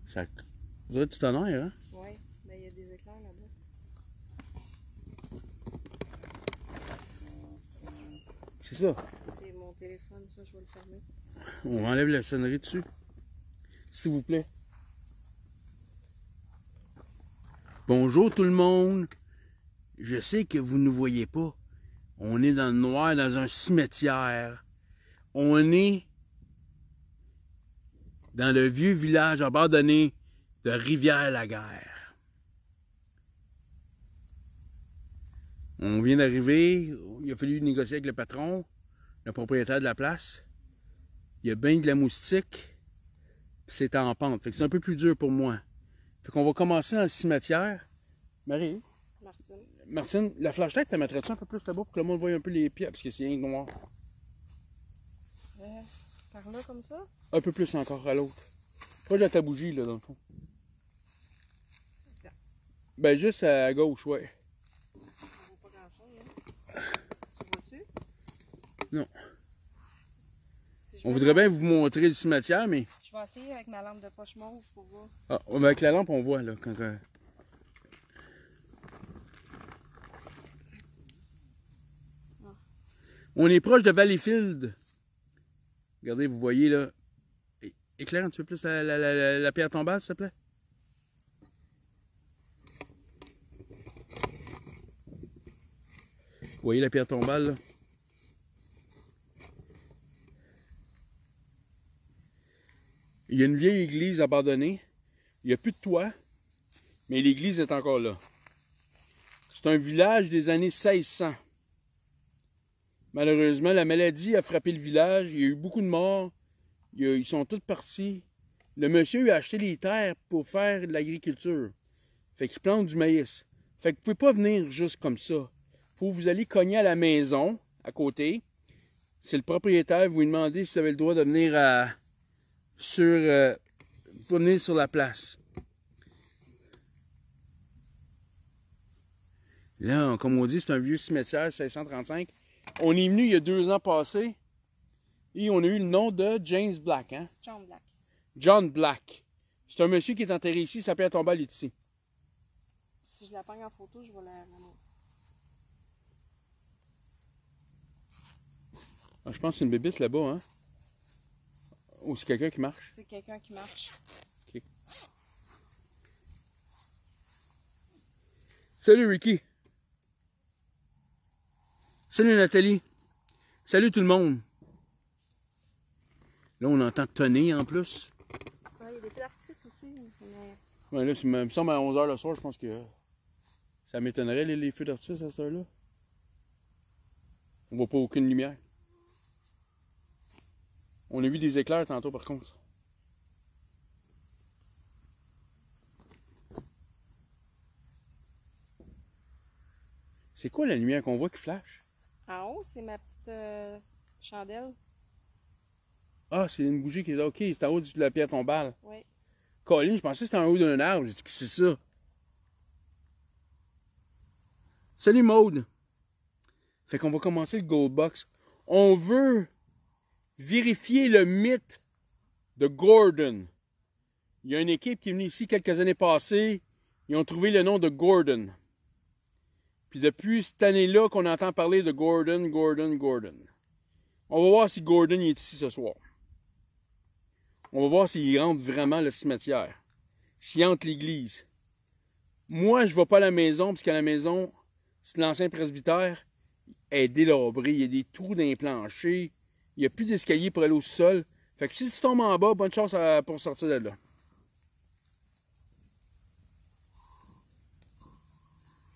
Ça dirait du tonnerre, hein? Oui, mais il y a des éclairs là-bas. C'est ça. C'est mon téléphone, ça, je vais le fermer. On enlève la sonnerie dessus. S'il vous plaît. Bonjour tout le monde. Je sais que vous ne nous voyez pas. On est dans le noir, dans un cimetière. On est dans le vieux village abandonné de Rivière-la-Guerre. On vient d'arriver. Il a fallu négocier avec le patron, le propriétaire de la place. Il y a bien de la moustique. Puis c'est en pente. Fait que c'est un peu plus dur pour moi. Fait qu'on va commencer dans le cimetière. Marie? Martine. Martine, la flashlight, tu mettrais-tu un peu plus là-bas pour que le monde voie un peu les pieds? Parce que c'est rien de noir. Par là, comme ça? Un peu plus encore à l'autre. Pas de ta bougie, là, dans le fond. Okay. Ben, juste à gauche, ouais. On voit pas grand-chose, hein? Tu vois-tu? Non. Si On voudrait bien vous montrer le cimetière, mais... Je vais essayer avec ma lampe de poche mauve pour voir. Ah, mais avec la lampe, on voit, là, quand... On est proche de Valleyfield. Regardez, vous voyez, là... Éclaire un petit peu plus la pierre tombale, s'il te plaît. Vous voyez la pierre tombale, là? Il y a une vieille église abandonnée. Il n'y a plus de toit, mais l'église est encore là. C'est un village des années 1600. Malheureusement, la maladie a frappé le village. Il y a eu beaucoup de morts. Ils sont tous partis. Le monsieur a acheté les terres pour faire de l'agriculture. Fait qu'il plante du maïs. Fait que vous ne pouvez pas venir juste comme ça. Faut que vous allez cogner à la maison, à côté. C'est le propriétaire. Vous lui demandez si vous avez le droit de venir venir sur la place. Là, comme on dit, c'est un vieux cimetière, 1635. On est venu il y a 2 ans passés et on a eu le nom de James Black, hein? John Black. John Black. C'est un monsieur qui est enterré ici, sa pierre tombale est ici. Si je la pogne en photo, je vais la montrer. Ah, je pense que c'est une bébite là-bas, hein? Ou c'est quelqu'un qui marche? C'est quelqu'un qui marche. OK. Salut Ricky. Salut Nathalie. Salut tout le monde. Là, on entend tonner en plus. Ouais, il y a des feux d'artifice aussi. Mais... Ouais, là, il me semble à 11 h le soir, je pense que ça m'étonnerait les feux d'artifice à cette heure-là. On voit pas aucune lumière. On a vu des éclairs tantôt par contre. C'est quoi la lumière qu'on voit qui flash? En haut, c'est ma petite chandelle. Ah, c'est une bougie qui est là. OK, c'est en haut de la pierre tombale. Oui. Colin, je pensais que c'était en haut d'un arbre. J'ai dit que c'est ça. Salut Maude. Fait qu'on va commencer le Gold Box. On veut vérifier le mythe de Gordon. Il y a une équipe qui est venue ici quelques années passées. Ils ont trouvé le nom de Gordon. Puis depuis cette année-là qu'on entend parler de Gordon. On va voir si Gordon est ici ce soir. On va voir s'il rentre vraiment le cimetière. S'il entre l'église. Moi, je ne vais pas à la maison, parce qu'à la maison, c'est l'ancien presbytère est délabré. Il y a des trous dans les planchers. Il n'y a plus d'escalier pour aller au sol. Fait que si tu tombes en bas, bonne chance pour sortir de là.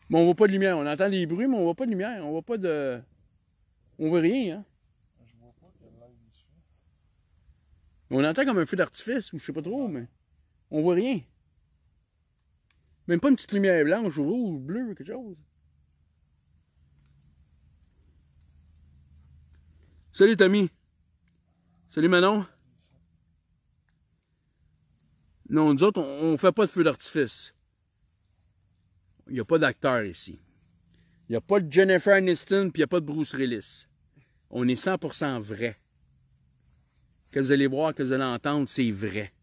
Mais on voit pas de lumière. On entend des bruits, mais on voit pas de lumière. On voit pas de... On voit rien, hein? Je vois pas quelle live il se fait. On entend comme un feu d'artifice, ou je sais pas trop, mais... On voit rien. Même pas une petite lumière blanche, ou rouge, ou bleue, quelque chose. Salut Tommy. Salut Manon. Non, nous autres, on fait pas de feu d'artifice. Il n'y a pas d'acteur ici. Il n'y a pas de Jennifer Aniston, puis il n'y a pas de Bruce Willis. On est 100% vrai. Que vous allez voir, que vous allez entendre, c'est vrai.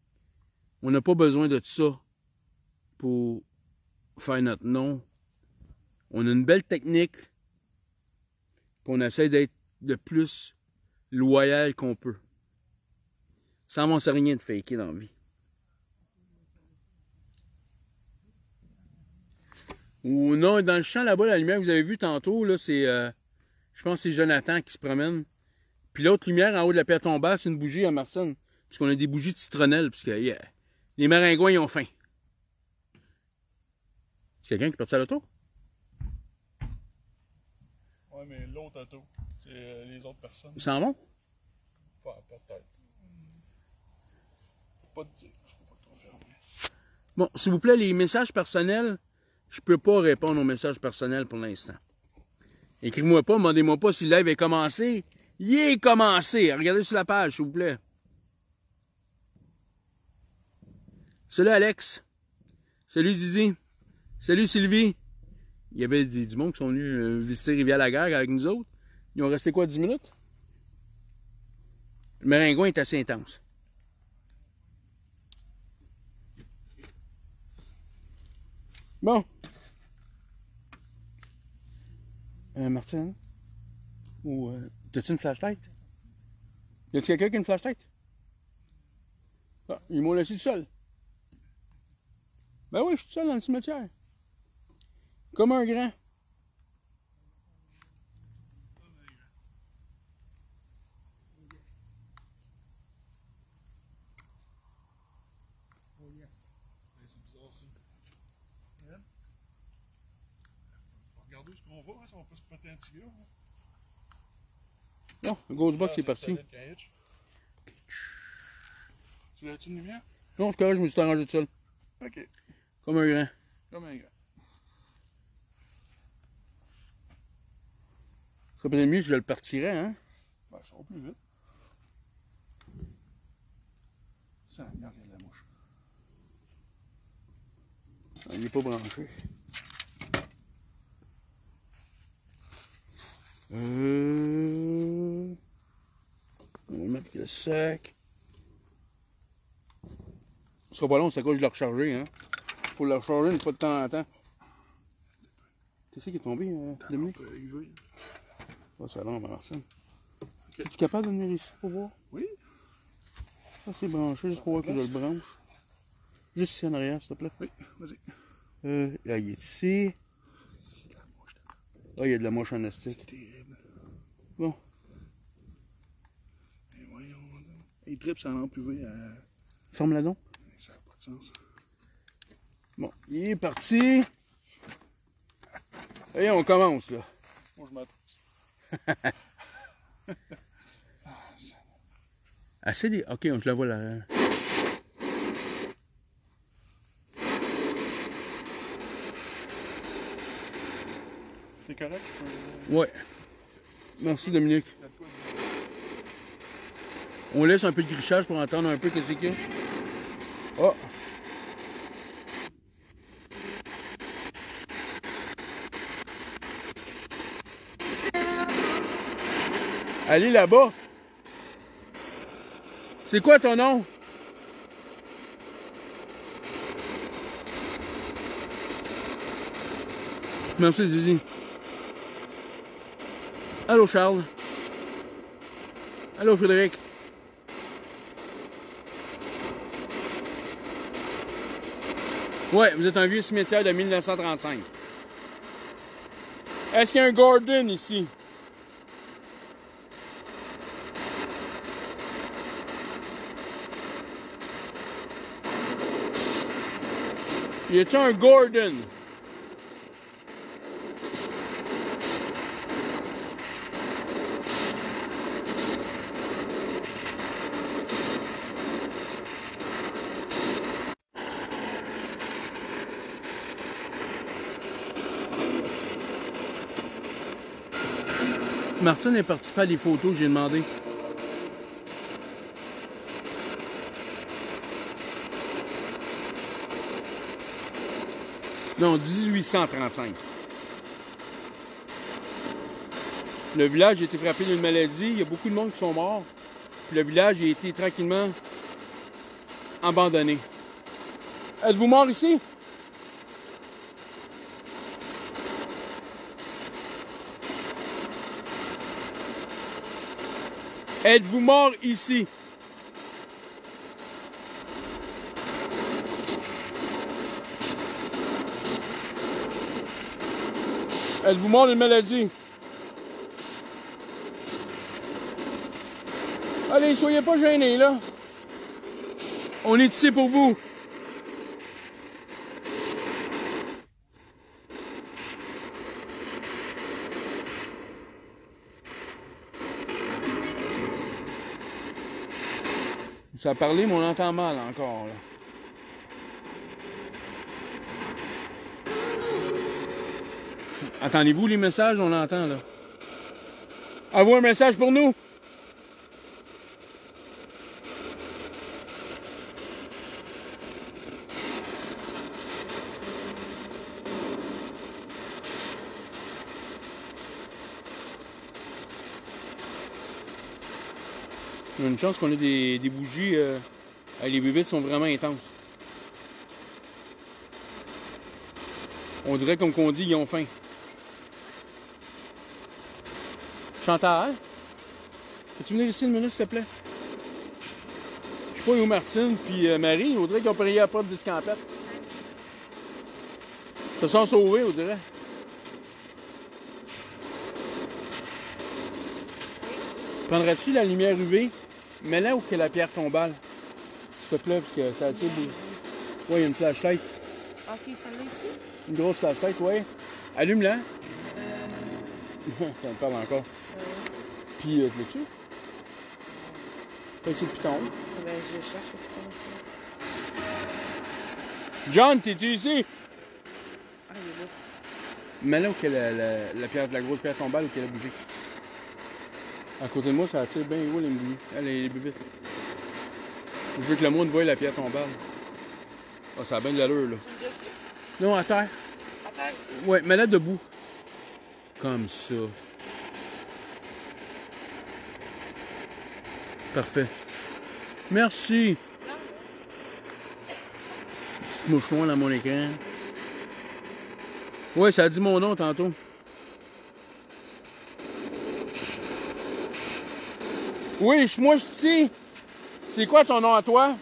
On n'a pas besoin de ça pour faire notre nom. On a une belle technique. Puis on essaie d'être le plus loyal qu'on peut. Sans m'en sait rien de faker dans la vie. Ou non, dans le champ là-bas, la lumière que vous avez vue tantôt, là, c'est. Je pense que c'est Jonathan qui se promène. Puis l'autre lumière en haut de la pierre tombale, c'est une bougie à Martine. Puisqu'on a des bougies de citronnelle, puisque les maringouins, ils ont faim. C'est quelqu'un qui est parti à l'auto? Ouais, mais l'autre auto, c'est les autres personnes. Ils s'en vont? Pas peut-être. Pas de dire, je peux pas te confirmer. Bon, s'il vous plaît, les messages personnels, je peux pas répondre aux messages personnels pour l'instant. Écrivez-moi pas, demandez-moi pas si le live est commencé. Il est commencé! Regardez sur la page, s'il vous plaît. Salut Alex. Salut Didi. Salut Sylvie. Il y avait du monde qui sont venus visiter Rivière-la-Guerre avec nous autres. Ils ont resté quoi, 10 minutes? Le maringouin est assez intense. Bon. Martine? Ou t'as-tu une flashlight? Y a-t-il quelqu'un qui a une flashlight? Ah, ils m'ont laissé tout seul. Ben oui, je suis tout seul dans le cimetière. Comme un grand. Oh yes. C'est bizarre ça. Ouais. Faut regarder ce qu'on va, hein, si on peut se péter un petit gars. Hein. Non, le Ghostbox est parti. Tu l'as-tu une lumière? Non, c'est correct, je me suis arrangé tout seul. Ok. Comme un grand. Comme un gars. Ça serait peut-être mieux si je le partirais, hein? Ben, ça va plus vite. Ça, regarde, il y a de la mouche. Ah, il n'est pas branché. On va mettre le sac. Ce sera pas long, c'est à cause de le recharger, hein? Faut le recharger une fois de temps en temps. Qu'est-ce qui est tombé, Dominique? UV. Oh, ça va, Marcel. Okay. Es-tu capable de venir ici pour voir? Oui. Ça, c'est branché, juste pour voir que je le branche. Juste ici en arrière, s'il te plaît. Oui, vas-y. Là, il est ici. Ah, il y a de la mouche en astique. C'est terrible. Bon. Et voyons. Il tripe sa lampe UV à... Ferme-la donc. Ça n'a pas de sens. Bon, il est parti. Et on commence, là. Moi, je m'attends. Assez des... Ok, je la vois là. C'est correct, je peux... Ouais. Merci, Dominique. On laisse un peu de grichage pour entendre un peu qu'est-ce qu'il y a. Oh! Allez là-bas! C'est quoi ton nom? Merci, Didi. Allô, Charles. Allô, Frédéric. Ouais, vous êtes un vieux cimetière de 1935. Est-ce qu'il y a un Gordon ici? Y a-t-il un Gordon? Martine est partie faire les photos, j'ai demandé. Non, 1835. Le village a été frappé d'une maladie, il y a beaucoup de monde qui sont morts. Puis le village a été tranquillement abandonné. Êtes-vous mort ici? Êtes-vous mort ici? Êtes-vous mort d'une maladie? Allez, soyez pas gênés, là. On est ici pour vous. Ça a parlé, mais on entend mal encore, là. Entendez-vous les messages? On l'entend, là. Avez-vous un message pour nous? Il y a une chance qu'on ait des bougies. Les bébites sont vraiment intenses. On dirait comme qu'on dit, ils ont faim. Chantal, peux-tu venir ici une minute, s'il te plaît? Je sais pas où Martine puis Marie, on dirait qu'ils ont payé à la porte d'escampette. Ils se sont sauvés, on dirait. Prendrais-tu la lumière UV? Mets-la où que la pierre tombale. S'il te plaît, parce que ça attire. Oui, il y a une flashlight. Ok, celle-là ici? Une grosse flashlight, oui. Allume-la. Ça me parle encore. Puis, tu l'as-tu? T'as ici le piton. Ben, je cherche le piton. John, t'es-tu ici? Ah, il est là. Mets-la où que la grosse pierre tombale ou qu'elle a bougé. À côté de moi, ça attire bien où les bébites. Je veux que le monde voie la pierre tombale. Ah, ça a bien de l'allure, là. Non, à terre. À terre ici? Ouais, mets-la debout. Comme ça. Parfait. Merci. Petite mouche noire dans mon écran. Ouais, ça a dit mon nom tantôt. Oui, moi je suis ici. C'est quoi ton nom à toi?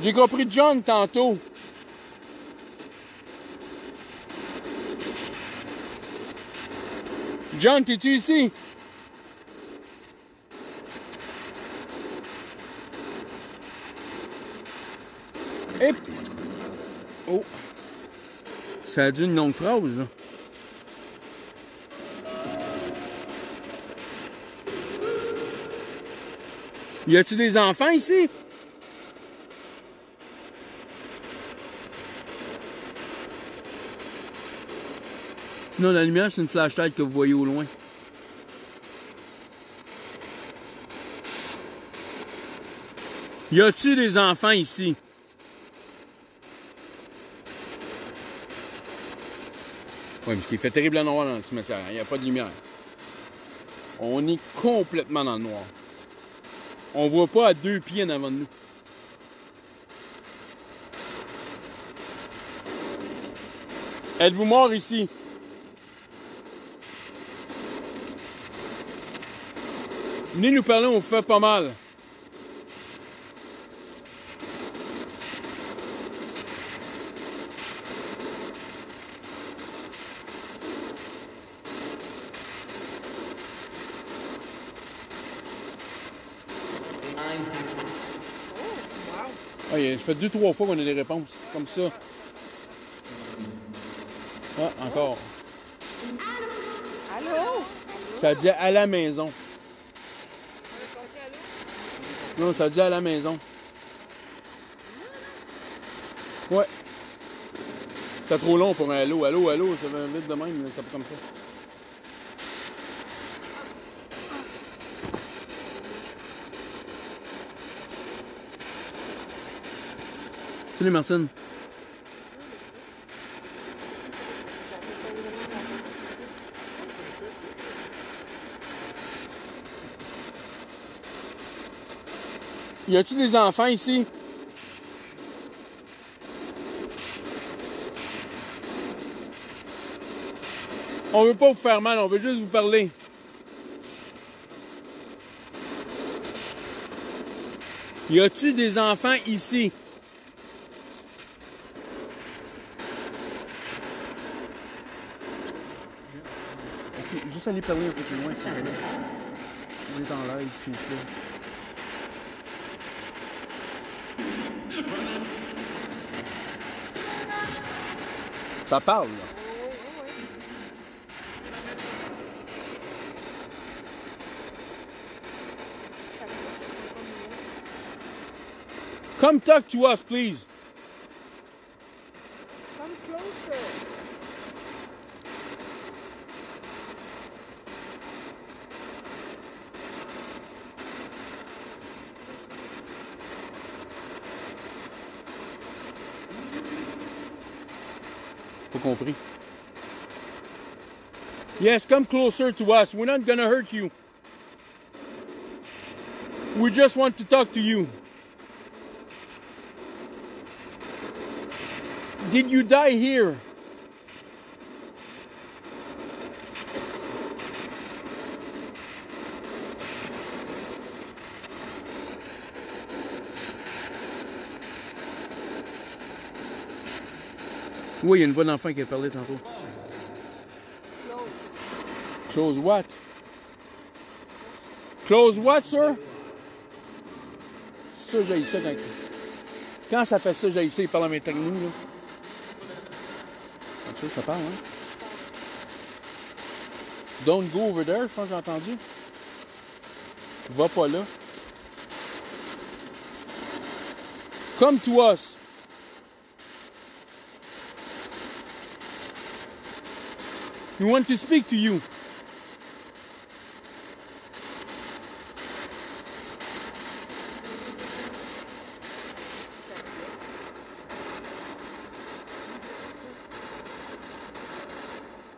J'ai compris John tantôt. John, t'es-tu ici? Et... Oh! Ça a dit une longue phrase, là. Y a-tu des enfants ici? Non, la lumière, c'est une flashlight que vous voyez au loin. Y a-tu des enfants ici? Oui, parce qu'il fait terriblement noir dans le cimetière. Il n'y a pas de lumière. On est complètement dans le noir. On voit pas à 2 pieds en avant de nous. Êtes-vous mort ici? Venez nous parler, on fait pas mal. Ah, ça fait 2-3 fois qu'on a des réponses comme ça. Ah, encore. Allô? Ça dit à la maison. Non, ça dit à la maison. Ouais. C'est trop long pour un allô. Allô, allô, ça va vite de même, mais c'est pas comme ça. Salut Martine. Y a-tu des enfants ici? On veut pas vous faire mal, on veut juste vous parler. Y a-tu des enfants ici? Ok, juste aller parler un peu plus loin, s'il vous plaît. On est en live, s'il vous plaît. Ça parle, là. Come talk to us, please. Come closer. Pas compris. Yes, come closer to us. We're not gonna hurt you. We just want to talk to you. Did you die here? Oui, il y a une voix d'enfant qui a parlé tantôt. Close. Close what? Close what, sir? Ça, j'ai ça quand ça fait ça, j'ai ça, il parle en même temps que nous, là. Tu sais, ça parle, hein? Don't go over there, je pense que j'ai entendu. Va pas là. Come to us. We want to speak to you.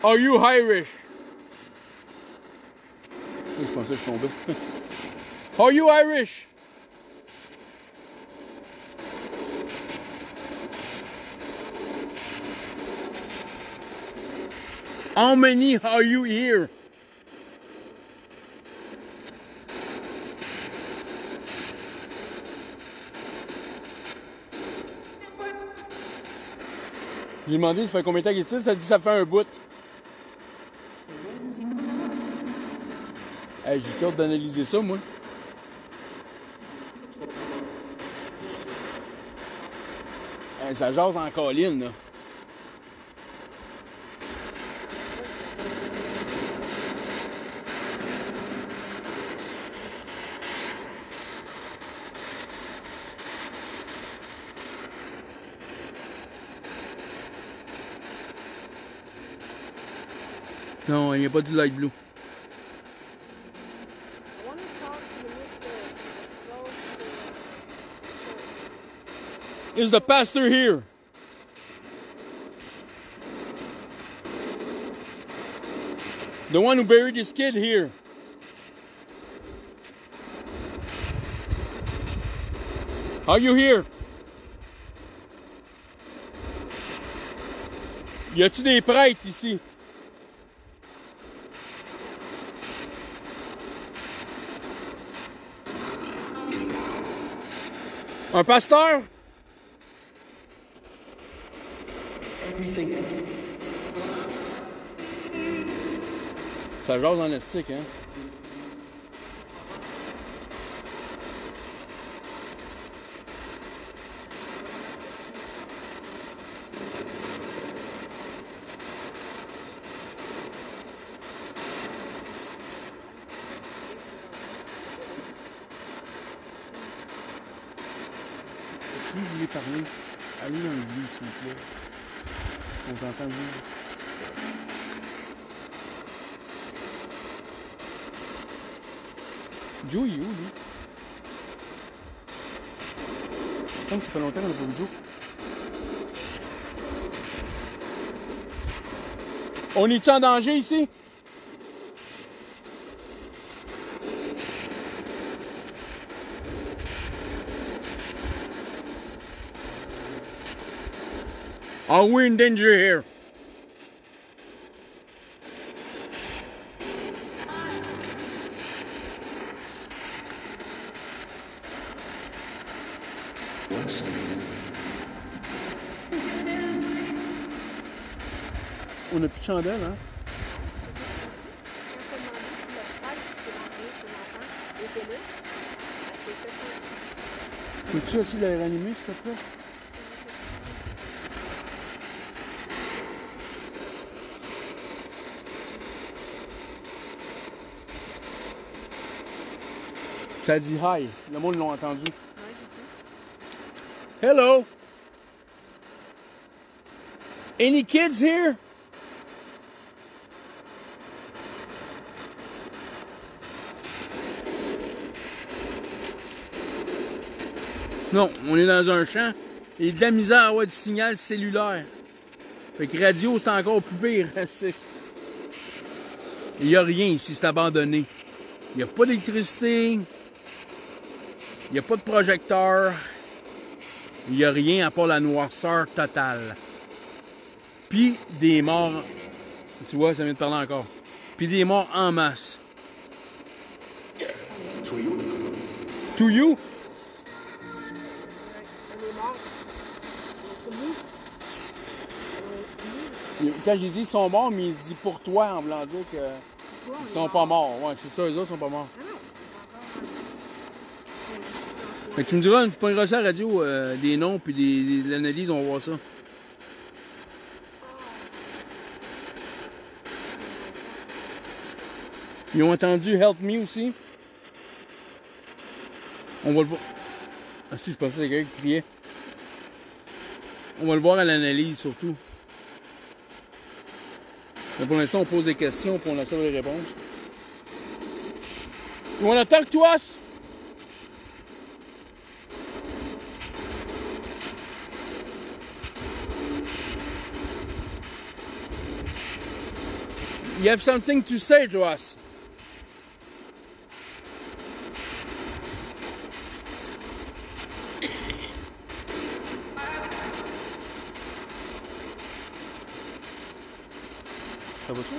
Are you Irish? Je pensais que je tombais. Are you Irish? How many are you here? J'ai demandé ça fait combien de temps qu'il est ici, ça dit ça fait un bout. Hey, j'ai hâte d'analyser ça, moi. Hey, ça jase en colline, là. Non, il n'y a pas du light blue. I want to talk to the mister that's close to the Is the pastor here? The one who buried his kid here. Are you here? Y a-tu des prêtres ici? Un pasteur? Ça jase en estique, hein? Si vous voulez parler, allez dans l'église, s'il vous plaît. On vous entend bien. Joe, il est où, lui? Je pense que ça fait longtemps qu'on n'a pas vu Joe. On est-tu en danger ici? Are we in danger here? On n'a plus de chandelle, hein? Quand t'as demandé si le frère qui peut envoyer ses enfants était là, elle s'est fait pour Peux-tu essayer de la réanimer, s'il te plaît? Ça dit hi. Le monde l'a entendu. Ouais, c'est ça. Hello! Any kids here? Non, on est dans un champ. Il y a de la misère à avoir du signal cellulaire. Fait que radio, c'est encore plus pire. Il n'y a rien ici, c'est abandonné. Il n'y a pas d'électricité. Il n'y a pas de projecteur. Il n'y a rien à part la noirceur totale. Puis des morts. Tu vois, ça vient de parler encore. Puis des morts en masse. To you? On est mort. Quand j'ai dit ils sont morts, mais il dit pour toi, en voulant dire que Toi, on ils est sont pas morts. Ouais, c'est ça, eux autres sont pas morts. Ah non, c'est pas encore. Fait que tu me diras, tu prendras ça à la radio, des noms puis l'analyse, on va voir ça. Ils ont entendu Help Me aussi. On va le voir. Ah si, je pensais que c'était quelqu'un qui criait. On va le voir à l'analyse surtout. Mais pour l'instant, on pose des questions puis on essaie les réponses. You wanna talk to us? You have something to say to us? Ça va-tu?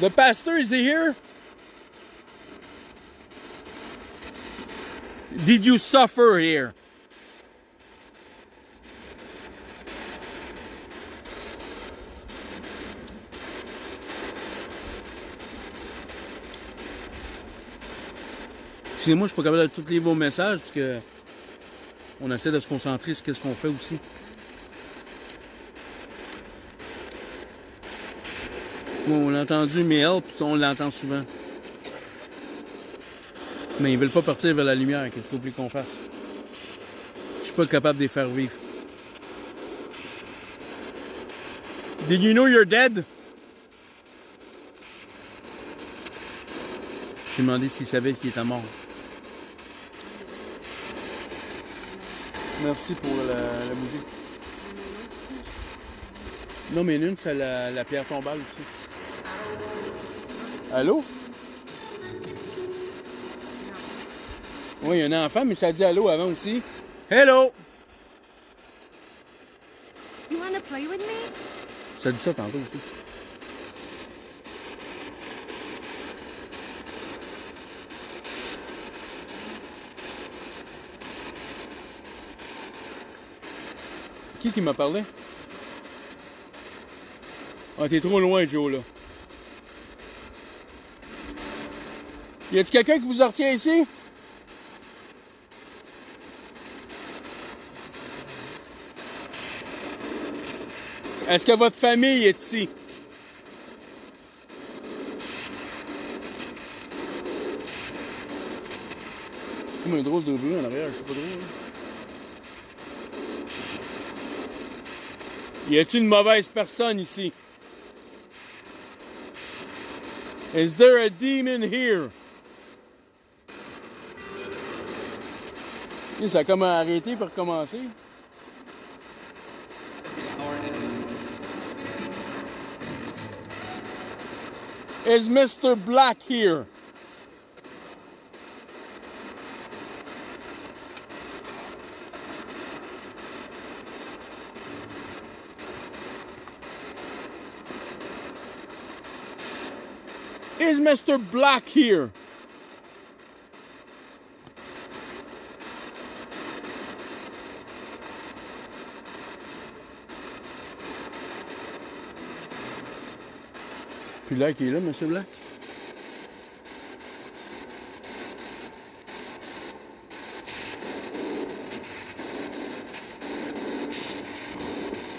The pastor, is he here? Did you suffer here? Excusez-moi, je suis pas capable de tous lire vos messages parce que on essaie de se concentrer sur ce qu'on fait aussi. On l'a entendu, mais help, on l'entend souvent. Mais ils veulent pas partir vers la lumière. Qu'est-ce qu'on veut qu'on fasse? Je suis pas capable de les faire vivre. Did you know you're dead? J'ai demandé s'il savait qu'il était mort. Merci pour la musique. Non, mais une, c'est la pierre tombale aussi. Allô? Oui, il y a un enfant, mais ça dit allô avant aussi. Hello! You wanna play with me? Ça dit ça tantôt aussi. Qui m'a parlé? Ah, t'es trop loin, Joe, là. Y a-t-il quelqu'un qui vous en retient ici? Est-ce que votre famille est ici? Comme un drôle de bruit en arrière, c'est pas drôle. Hein? Y a-t-il une mauvaise personne ici? Is there a demon here? Et ça a comme arrêté pour recommencer. Is Mr. Black here? Is Mr. Black here? Puis là, qui est là, Monsieur Black?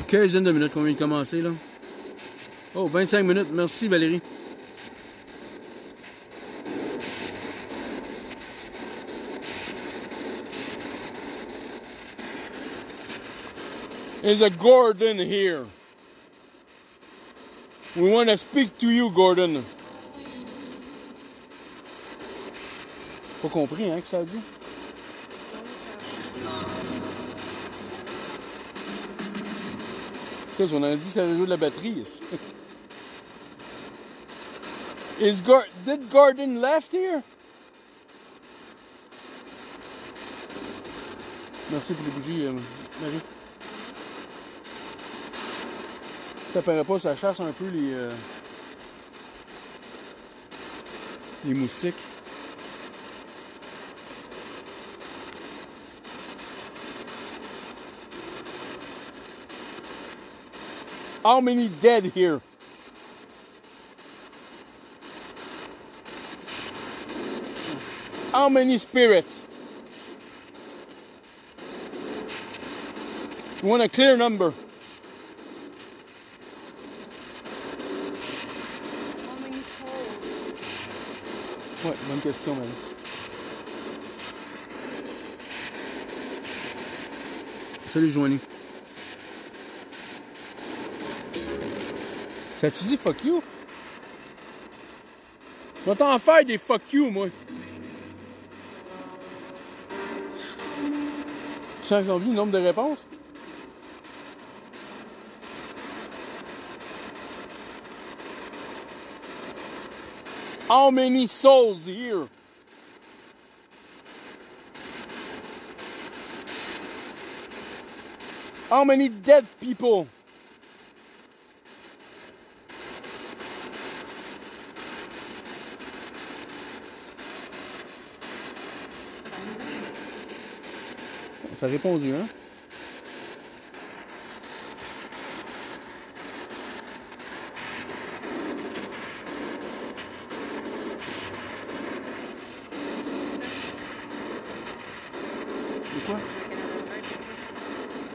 Quinzaine de minutes qu'on vient de commencer, là. Oh, 25 minutes. Merci, Valérie. There's a Gordon here. We want to speak to you, Gordon. Pas compris, hein, que ça a dit? Qu'est-ce qu'on a dit que ça joue de la batterie ici? Did Gordon left here? Merci pour les bougies, Marie. Ça paraît pas, ça chasse un peu les moustiques. How many dead here? How many spirits? You want a clear number? How many souls? Ouais, bonne question, Marie. Salut, Joanie. Ça tu dit fuck you? Je vais t'en faire des fuck you, moi. Tu sens combien le nombre de réponses? How many souls here? How many dead people? Ça a répondu, hein? C'est quoi?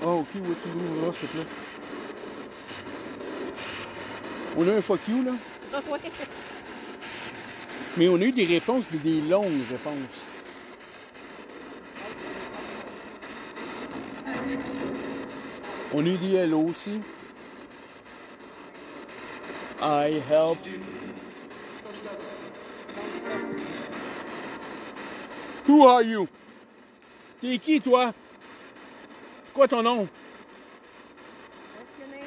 Oh, ok, où tu l'ouvres, s'il te plaît? On a un fuck you, là? Ouais. Mais on a eu des réponses, puis des longues réponses. On a eu des hello aussi. I help. Who are you? T'es qui, toi? C'est quoi ton nom? What's your name?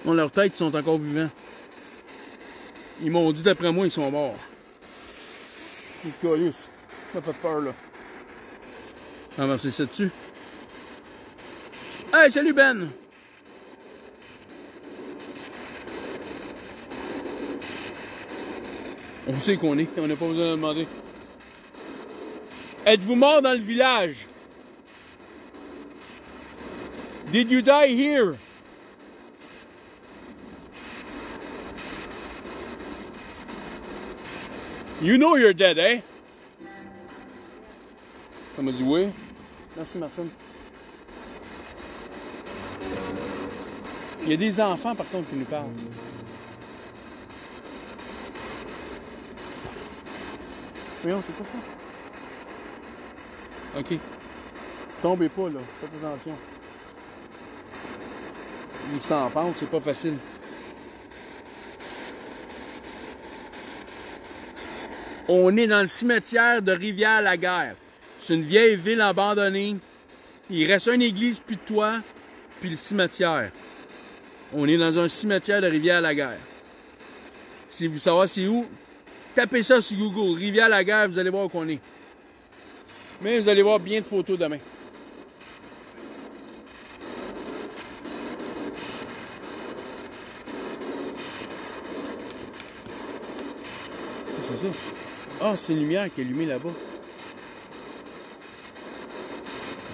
Dans leur tête, ils sont encore vivants. Ils m'ont dit, d'après moi, ils sont morts. Les colis. Ça m'a fait peur, là. On va verser ça dessus. Hey, salut Ben! On sait qu'on est, on n'a pas besoin de demander. Êtes-vous mort dans le village? Did you die here? You know you're dead, eh? Elle m'a dit oui. Merci, Martine. Il y a des enfants, par contre, qui nous parlent. Voyons, c'est quoi ça? OK. Tombez pas, là. Faites attention. Vu que c'est en pente, c'est pas facile. On est dans le cimetière de Rivière-la-Guerre. C'est une vieille ville abandonnée. Il reste une église, puis de toit, puis le cimetière. On est dans un cimetière de Rivière-la-Guerre. Si vous savez c'est où, tapez ça sur Google. Rivière-la-Guerre, vous allez voir où on est. Mais vous allez voir bien de photos demain. C'est ça. Ah, c'est une lumière qui est allumée là-bas.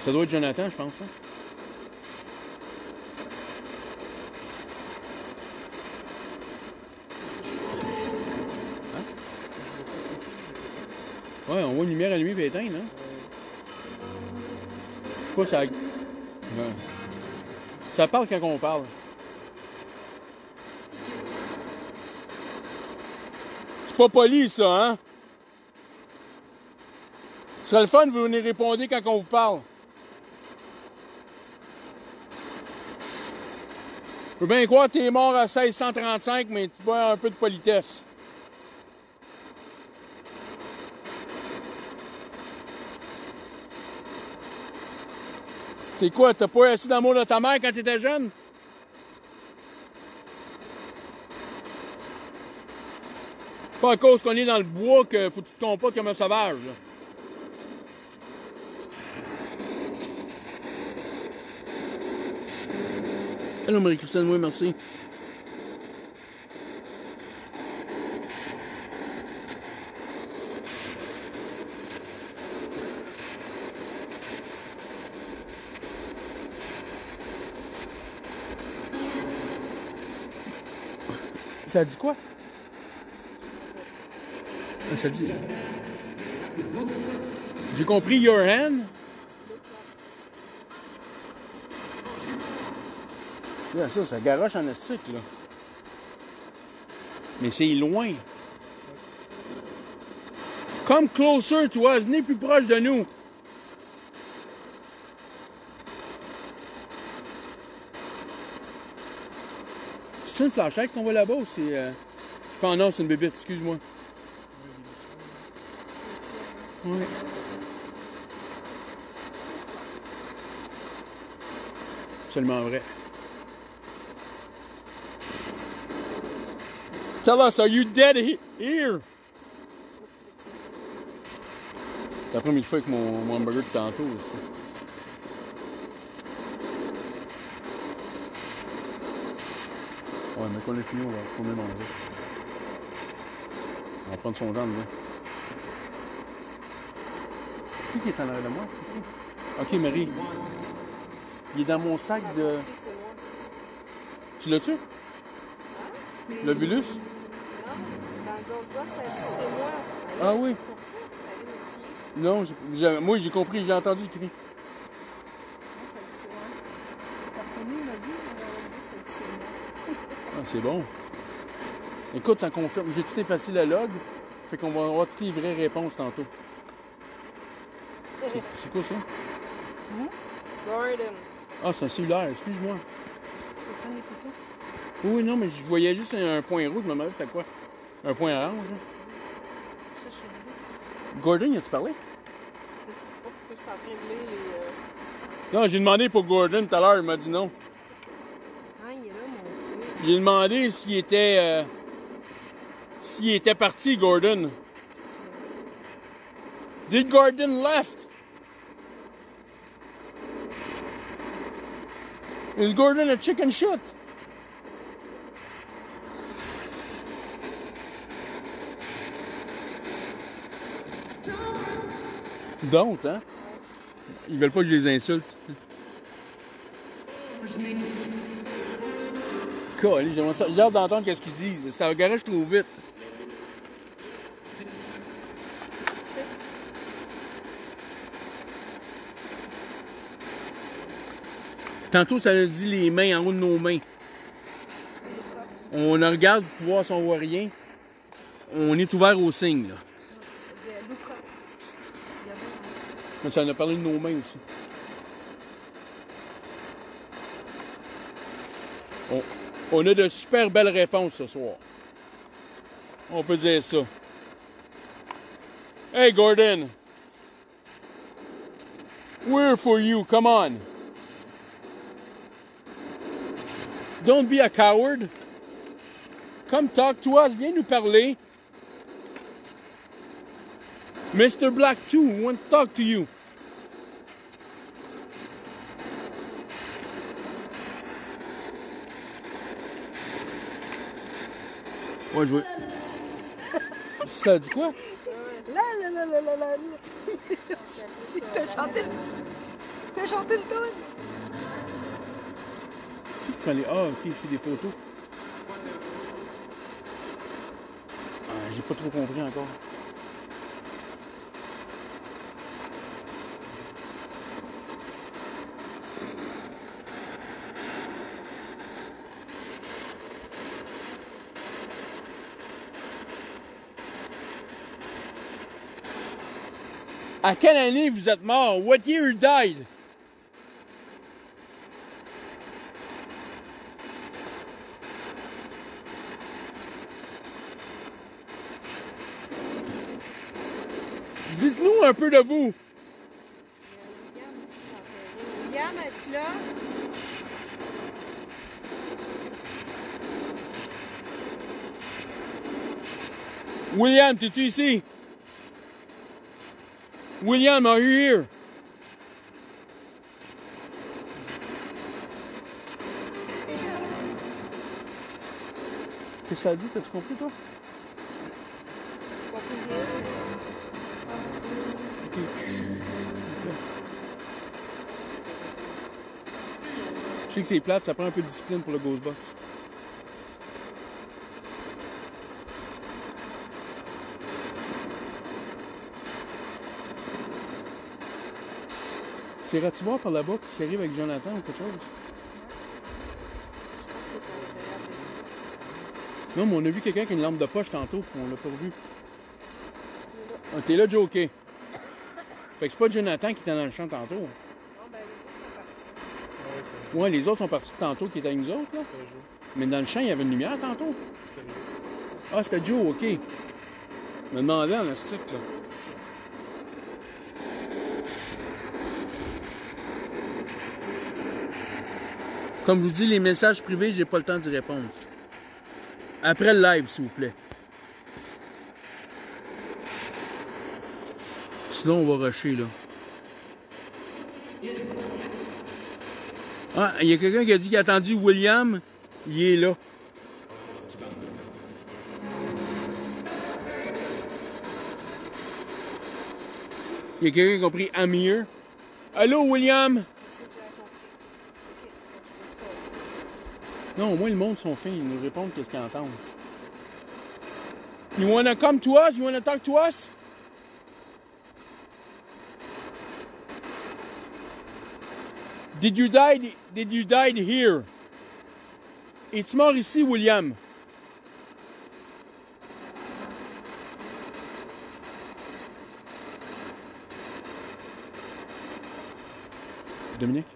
Ça doit être Jonathan, je pense. Hein? Ouais, on voit une lumière allumée et éteinte, hein? Je sais pas, ça... Ouais. Ça parle quand on parle. C'est pas poli, ça, hein? Ce serait le fun, vous venez répondre quand on vous parle. Je peux bien croire que t'es mort à 1635, mais tu vois un peu de politesse. C'est quoi, t'as pas assis dans le mot de ta mère quand t'étais jeune? Pas à cause qu'on est dans le bois que faut que tu te comportes comme un sauvage, là. Allô, Marie-Christine, oui, merci. Ça dit quoi? Ça dit... J'ai compris your hand. Là, ça garoche en estique, là. Mais c'est loin. Come closer to us. Venez plus proche de nous. C'est une flashlight qu'on voit là-bas ou c'est... Je pense non, c'est une bébête, excuse-moi. Ouais. Absolument vrai. Tell us, are you dead here? C'est la première fois avec mon hamburger de tantôt aussi. Ouais, mais quand on est fini, on va retourner manger. On va prendre son genre, là. Qui est en arrière de moi? Ok, Marie. Il est dans mon sac de... Tu l'as-tu? Le Vulus? Non, dans le Ghostbox, ça dit c'est moi. Ah oui? Tu Non, moi j'ai compris, j'ai entendu le cri. ça dit c'est moi. T'as reconnu, il m'a dit, ça dit c'est moi. Ah, c'est bon. Écoute, ça confirme. J'ai tout effacé le log. Fait qu'on va avoir toutes les vraies réponses tantôt. C'est quoi ça? Gordon. Ah, c'est un cellulaire, excuse-moi. Tu peux prendre des photos? Oui, non, mais je voyais juste un point rouge. Je me demandais c'était quoi? Un point orange. Hein? Ça, je suis venue. Gordon, as-tu parlé? Pas parce que je suis en train de lire les... Non, j'ai demandé pour Gordon tout à l'heure. Il m'a dit non. Ah, il est là, mon frère. J'ai demandé s'il était parti, Gordon. Did Gordon left? Is Gordon a chicken shit? Don't, hein? Ils veulent pas que je les insulte. Colin, j'ai hâte d'entendre qu'est-ce qu'ils disent. Ça garage trop vite. Tantôt, ça a dit les mains en haut de nos mains. On regarde pour voir si on voit rien. On est ouvert aux signes, là. Mais ça en a parlé de nos mains aussi. On a de super belles réponses ce soir. On peut dire ça. Hey Gordon! We're for you, come on! Don't be a coward! Come talk to us. Viens nous parler. Mr. Black 2 want to talk to you. Ouais, je veux. Ça dit quoi? Là. T'as chanté une toune? Qui prend les... Ah, ok, c'est des photos. Ah, j'ai pas trop compris encore. À quelle année vous êtes mort? What year you died? Dites-nous un peu de vous. William aussi enterré. William, es-tu là? William, t'es-tu ici? William, are you here? Qu'est-ce que ça dit? T'as-tu compris, toi? Pas plus vieux. Je sais que c'est plate, ça prend un peu de discipline pour le Ghostbox. Tu iras-tu voir par là-bas qui arrive avec Jonathan ou quelque chose? Je pense que t'es à l'intérieur de Non, mais on a vu quelqu'un avec une lampe de poche tantôt, puis on l'a pas revu. Ah, t'es là, Joe, ok. Fait que c'est pas Jonathan qui était dans le champ tantôt. Non, ben les autres sont partis. Ouais, les autres sont partis de tantôt qui étaient avec nous autres, là. Mais dans le champ, il y avait une lumière tantôt. Ah, c'était Joe, ok. Je me demandais en astique, là. Comme je vous dis, les messages privés, j'ai pas le temps d'y répondre. Après le live, s'il vous plaît. Sinon, on va rusher, là. Ah, il y a quelqu'un qui a dit qu'il a attendu William. Il est là. Il y a quelqu'un qui a compris Amir. Allô, William? C'est déjà compris. Ok, je Non, au moins le monde sont fins, ils nous répondent qu'est-ce qu'ils entendent. You wanna come to us? You wanna talk to us? Did you die here? Es-tu mort ici, William? Dominique,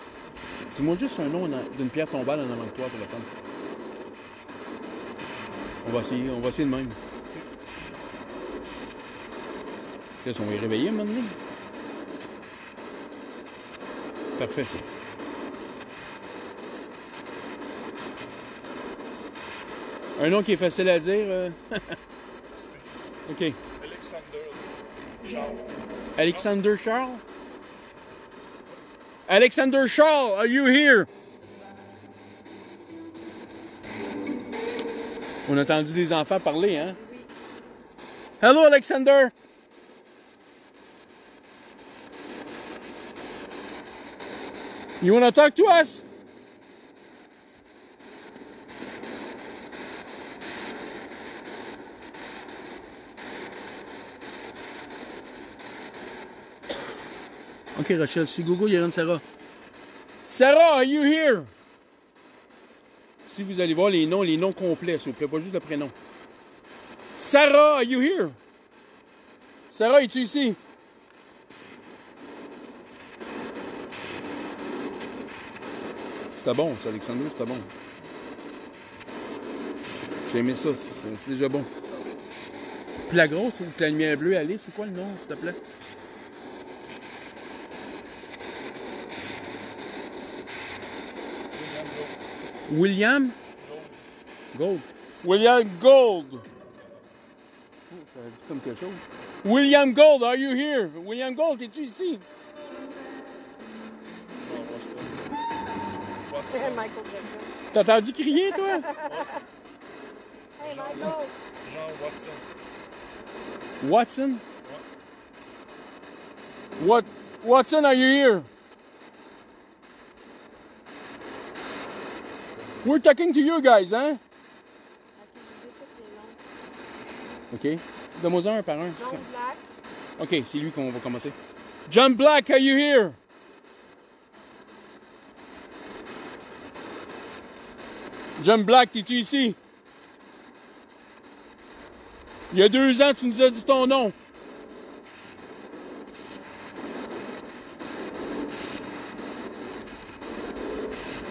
dis-moi juste un nom d'une pierre tombale en avant de toi, téléphone. On va essayer de même. Qu'est-ce qu'on va y réveiller maintenant? Parfait, ça. Un nom qui est facile à dire. OK. Alexander Charles. Alexander Charles? Alexander Charles, are you here? On a entendu des enfants parler, hein? Hello, Alexander! You wanna talk to us? Ok, Rachel, sur Google, il y a une Sarah. Sarah, are you here? Si vous allez voir les noms complets, s'il vous plaît, pas juste le prénom. Sarah, are you here? Sarah, es-tu ici? C'était bon, ça, Alexandre, c'était bon. J'ai aimé ça, c'est déjà bon. Puis la grosse, ou la lumière bleue, allez, c'est quoi le nom, s'il te plaît? William? Gold. William Gold. Oh, ça dit comme quelque chose. William Gold, are you here? William Gold, es-tu ici? Non, Boston. C'est Watson. Michael Jackson. T'as entendu crier, toi? Hey, Michael! Jean Watson. Watson? What? Watson, are you here? We're talking to you guys, hein? Ok, je les ai toutes les noms. OK. Donne-moi un par un. John Black. OK, c'est lui qu'on va commencer. John Black, are you here? John Black, es-tu ici? Il y a 2 ans, tu nous as dit ton nom.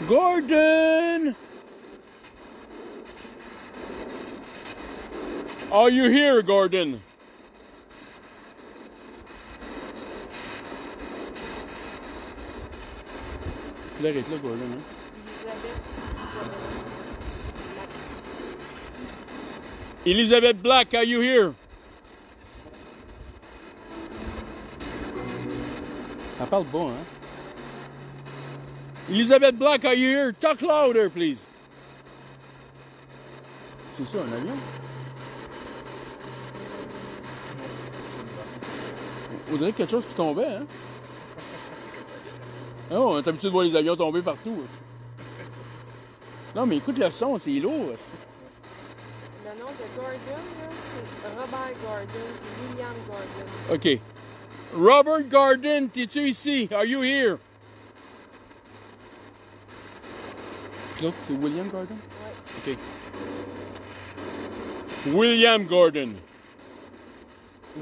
Gordon! Are you here, Gordon? Il arrête là, Gordon. Hein? Elizabeth. Elizabeth Black, are you here? Ça parle bas, hein? Elizabeth Black, are you here? Talk louder, please. C'est ça, un avion? On dirait quelque chose qui tombait, hein? Oh, on est habitué de voir les avions tomber partout. Aussi. Non, mais écoute le son, c'est lourd. Aussi. Le nom de Gordon, là, c'est Robert Gordon et William Gordon. OK. Robert Gordon, t'es-tu ici? Are you here? L'autre, c'est William Gordon? Ouais. OK. William Gordon.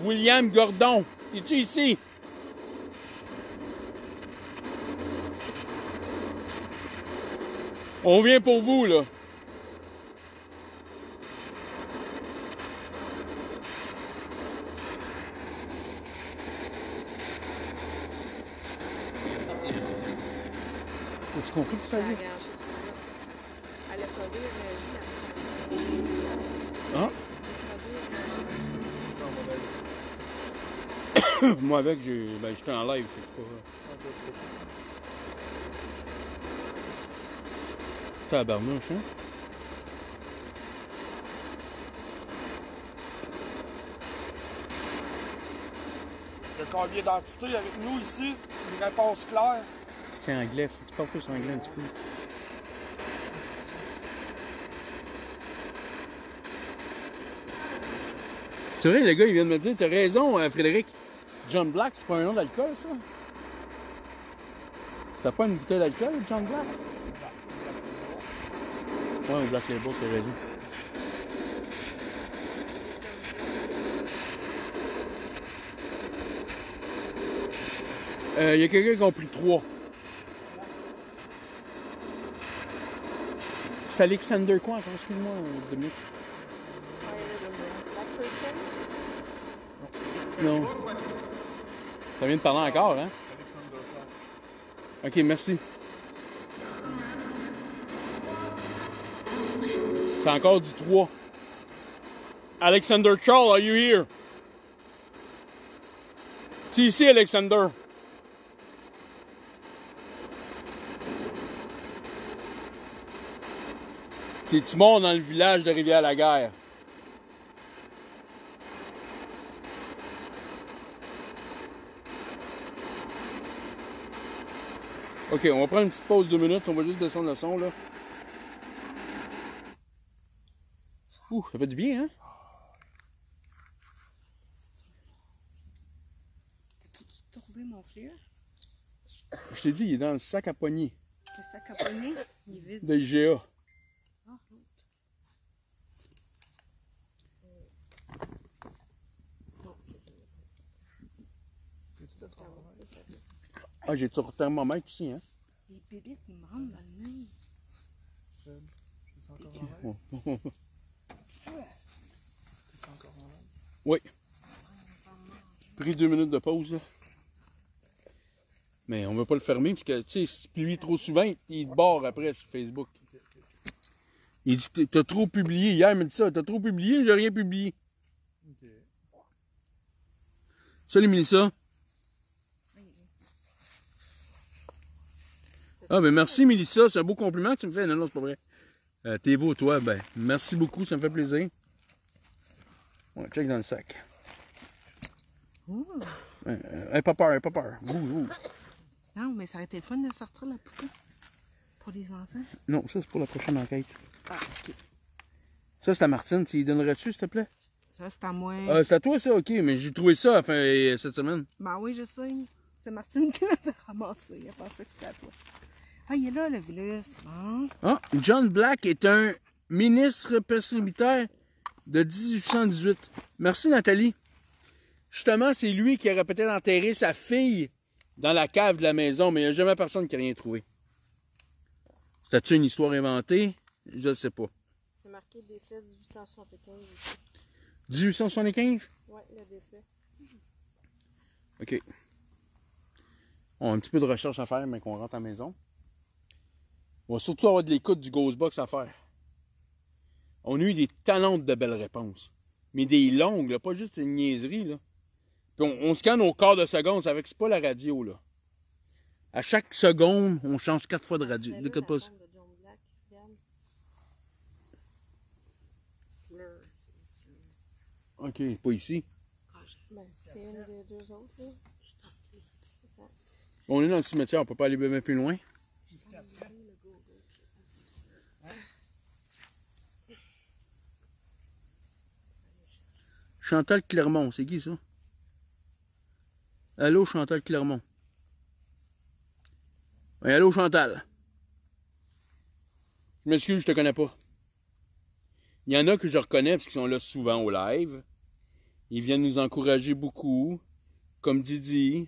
William Gordon, es-tu ici? On vient pour vous, là. As-tu compris que ça Ça a y est? gâché tout ça. Elle a codé Régie, la Ah, codé Régie. moi avec, j'étais en live, c'est pas... Tabarnouche, hein? Le collier d'identité avec nous ici, une réponse claire. C'est anglais, faut que tu parles plus anglais un petit peu. C'est vrai, le gars, il vient de me dire, t'as raison, Frédéric. John Black, c'est pas un nom d'alcool, ça? C'était pas une bouteille d'alcool, John Black? Ouais, un Black Label, t'as raison. Il y a quelqu'un qui a pris 3. C'est Alexander quoi encore? Excuse-moi, Dominique. McPherson. Non. Ça vient de parler encore, hein? Alexander Charles. Ok, merci. C'est encore du 3. Alexander Charles, are you here? Tu es ici, Alexander? T'es-tu mort dans le village de Rivière-la-Guerre? Ok, on va prendre une petite pause de 2 minutes, on va juste descendre le son, là. Ouh, ça fait du bien, hein? T'as-tu trouvé mon flair? Je t'ai dit, il est dans le sac à poignée Le sac à poignée, il est vide. de IGA. Ah, l'autre. Ah, j'ai ton thermomètre aussi, hein? Les pédites, ils me rentrent dans le nez. Oui. Pris 2 minutes de pause, là. Mais on ne veut pas le fermer parce que, tu sais, si tu publies trop souvent, il te barre après sur Facebook. Il dit, t'as trop publié. Hier, il m'a dit ça. T'as trop publié, j'ai rien publié. Ok. Salut, Mélissa. Ah, ben merci, Mélissa. C'est un beau compliment que tu me fais. Non, non, c'est pas vrai. T'es beau, toi. Ben, merci beaucoup. Ça me fait plaisir. Ouais, check dans le sac. Pas peur, pas peur. Ouh. Non, mais ça aurait été le fun de sortir la poupée. Pour les enfants. Non, ça, c'est pour la prochaine enquête. Ah, ok. Ça, c'est à Martine. Tu y donnerais-tu, s'il te plaît? Ça, c'est à moi. C'est à toi, ça? OK, mais j'ai trouvé ça enfin, cette semaine. Ben oui, je sais. C'est Martine qui l'avait ramassé. Elle pensait que c'était à toi. Ah, il est là, le virus. Bon. Ah, John Black est un ministre presbytère de 1818. Merci, Nathalie. Justement, c'est lui qui aurait peut-être enterré sa fille dans la cave de la maison, mais il n'y a jamais personne qui a rien trouvé. C'était-tu une histoire inventée? Je ne sais pas. C'est marqué décès 1875 ici. 1875? Ouais, le décès. OK. On a un petit peu de recherche à faire, mais qu'on rentre à la maison. On va surtout avoir de l'écoute du Ghostbox à faire. On a eu des talents de belles réponses. Mais des longues, là, pas juste une niaiserie, là. Puis on scanne au quart de seconde, ça fait que c'est pas la radio, là. À chaque seconde, on change 4 fois de radio. Mais là, Écoute la pas ça. tombe de John Black, regarde. Slur, c'est Slur. OK, pas ici. Ben, c'est une des deux autres, là. On est dans le cimetière, on peut pas aller bien plus loin. Chantal Clermont, c'est qui ça? Allô, Chantal Clermont. Oui, allô, Chantal. Je m'excuse, je te connais pas. Il y en a que je reconnais parce qu'ils sont là souvent au live. Ils viennent nous encourager beaucoup. Comme Didi.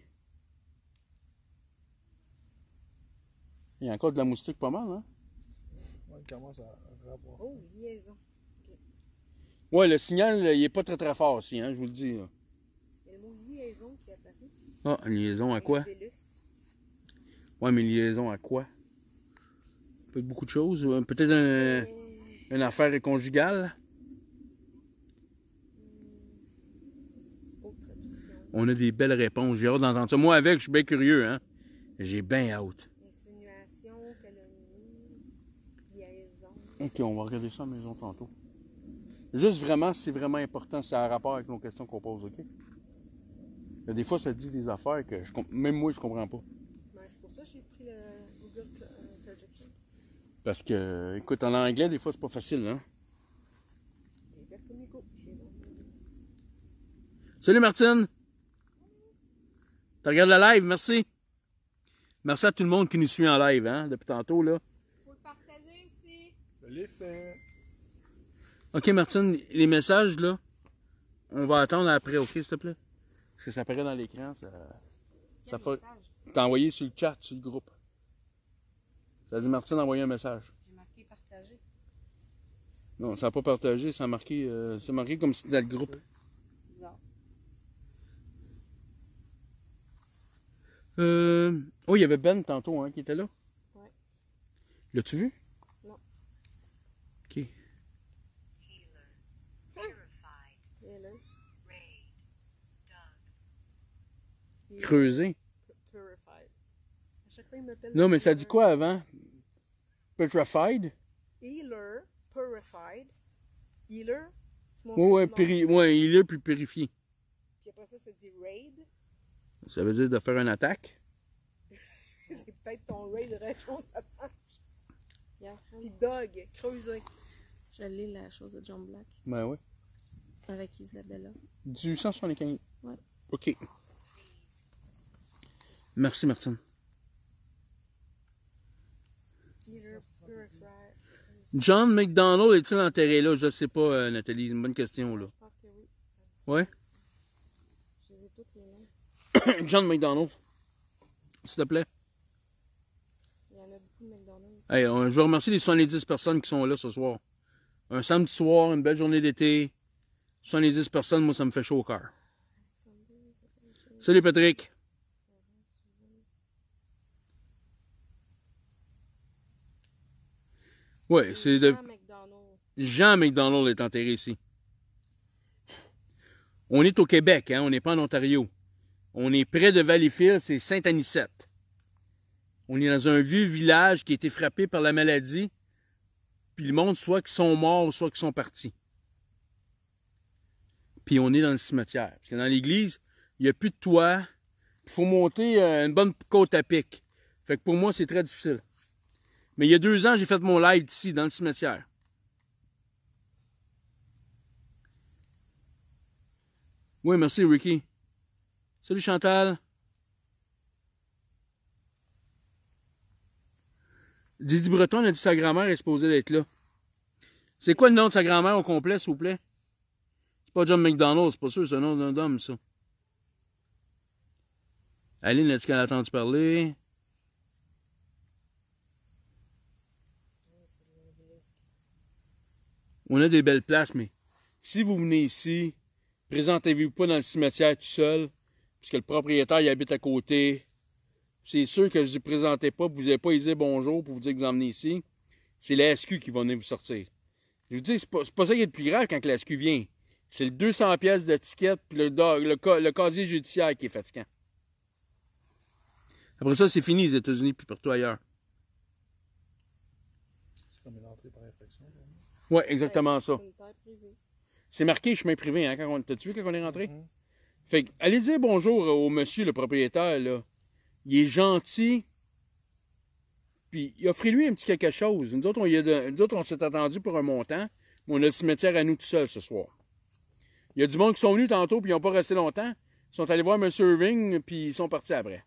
Il y a encore de la moustique pas mal, hein? On commence à revoir. Oh, liaison. Ouais, le signal, il est pas très très fort aussi, hein, je vous le dis. Là. Il y a le mot liaison qui est apparu. Ah, une liaison à quoi? Vélus. Ouais, mais liaison à quoi? Peut-être beaucoup de choses. Peut-être une affaire conjugale. Autre traduction. On a des belles réponses. J'ai hâte d'entendre ça. Moi, avec, je suis bien curieux, hein? J'ai bien hâte. Insinuation, calomnie, liaison. OK, on va regarder ça à la maison tantôt. Juste vraiment, c'est vraiment important, ça a rapport avec nos questions qu'on pose, OK? Il y a des fois, ça dit des affaires que même moi, je comprends pas. Ben, c'est pour ça que j'ai pris le Google Traduction. Parce que, écoute, en anglais, des fois, c'est pas facile, hein? Et Berto Nico, je l'ai donc. Salut, Martine! Tu regardes le live, merci. Merci à tout le monde qui nous suit en live, hein, depuis tantôt, là. Faut le partager aussi. Je l'ai fait. OK, Martine, les messages, là, on va attendre après, OK, s'il te plaît? Parce que ça apparaît dans l'écran, ça fait... Message. T'as envoyé sur le chat, sur le groupe. Ça dit Martine a envoyé un message. J'ai marqué partager. Non, ça n'a pas partagé, ça a marqué, c'est marqué comme si c'était dans le groupe. Bizarre. Oh, il y avait Ben tantôt, hein, qui était là. Ouais. L'as-tu vu? Non. OK. Et là, Creuser. Purified. À chaque fois, il m'appelle. Non, mais ça dit quoi avant? Petrified? Healer, purified. Healer, c'est mon Ouais, surnom. ouais, il est plus purifié. Puis après ça, ça dit raid. Ça veut dire de faire une attaque. C'est peut-être ton raid de réponse à ça. regarde, Puis dog, creuser. je lis la chose de John Black Ben ouais. avec Isabella. 1875. Ouais. OK. Merci, Martine. Healer, purified. John McDonald est-il enterré là? Je ne sais pas, Nathalie. C'est une bonne question, là. Je pense que oui. Ouais? Je les ai toutes les noms. John McDonald. S'il te plaît. Il y en a beaucoup de McDonald's. Hey, je veux remercier les 70 personnes qui sont là ce soir. Un samedi soir, une belle journée d'été. 70 personnes, moi, ça me fait chaud au cœur. Salut, Patrick. Ouais, c'est de... Jean McDonald Jean McDonald est enterré ici. On est au Québec, hein? On n'est pas en Ontario. On est près de Valleyfield, c'est Saint-Anicette. On est dans un vieux village qui a été frappé par la maladie, puis le monde, soit qu'ils sont morts, soit qu'ils sont partis. Puis on est dans le cimetière. Parce que dans l'église, il n'y a plus de toit. Il faut monter une bonne côte à pic. Fait que pour moi, c'est très difficile. Mais il y a 2 ans, j'ai fait mon live ici, dans le cimetière. Oui, merci, Ricky. Salut, Chantal. Didi Breton a dit que sa grand-mère est supposée d'être là. C'est quoi le nom de sa grand-mère au complet, s'il vous plaît? C'est pas John McDonald, c'est pas sûr, c'est un nom d'un homme, ça. Aline a dit qu'elle a entendu parler. On a des belles places, mais si vous venez ici, présentez-vous pas dans le cimetière tout seul, puisque le propriétaire il habite à côté. C'est sûr que je ne vous présentez pas, vous n'avez pas à dire bonjour pour vous dire que vous emmenez ici. C'est la SQ qui va venir vous sortir. Je vous dis, c'est pas ça qui est le plus grave quand la SQ vient. C'est le 200 pièces d'étiquette puis le casier judiciaire qui est fatigant. Après ça, c'est fini les États-Unis puis partout ailleurs. C'est comme une entrée par infraction. Ouais, exactement ça. C'est une terre privée. C'est marqué chemin privé, hein, t'as-tu vu quand on est rentré? Fait que, allez dire bonjour au monsieur, le propriétaire, là. Il est gentil. Puis, offrez-lui un petit quelque chose. Nous autres, on s'est attendu pour un montant, mais on a le cimetière à nous tout seul ce soir. Il y a du monde qui sont venus tantôt, puis ils n'ont pas resté longtemps. Ils sont allés voir M. Irving, puis ils sont partis après.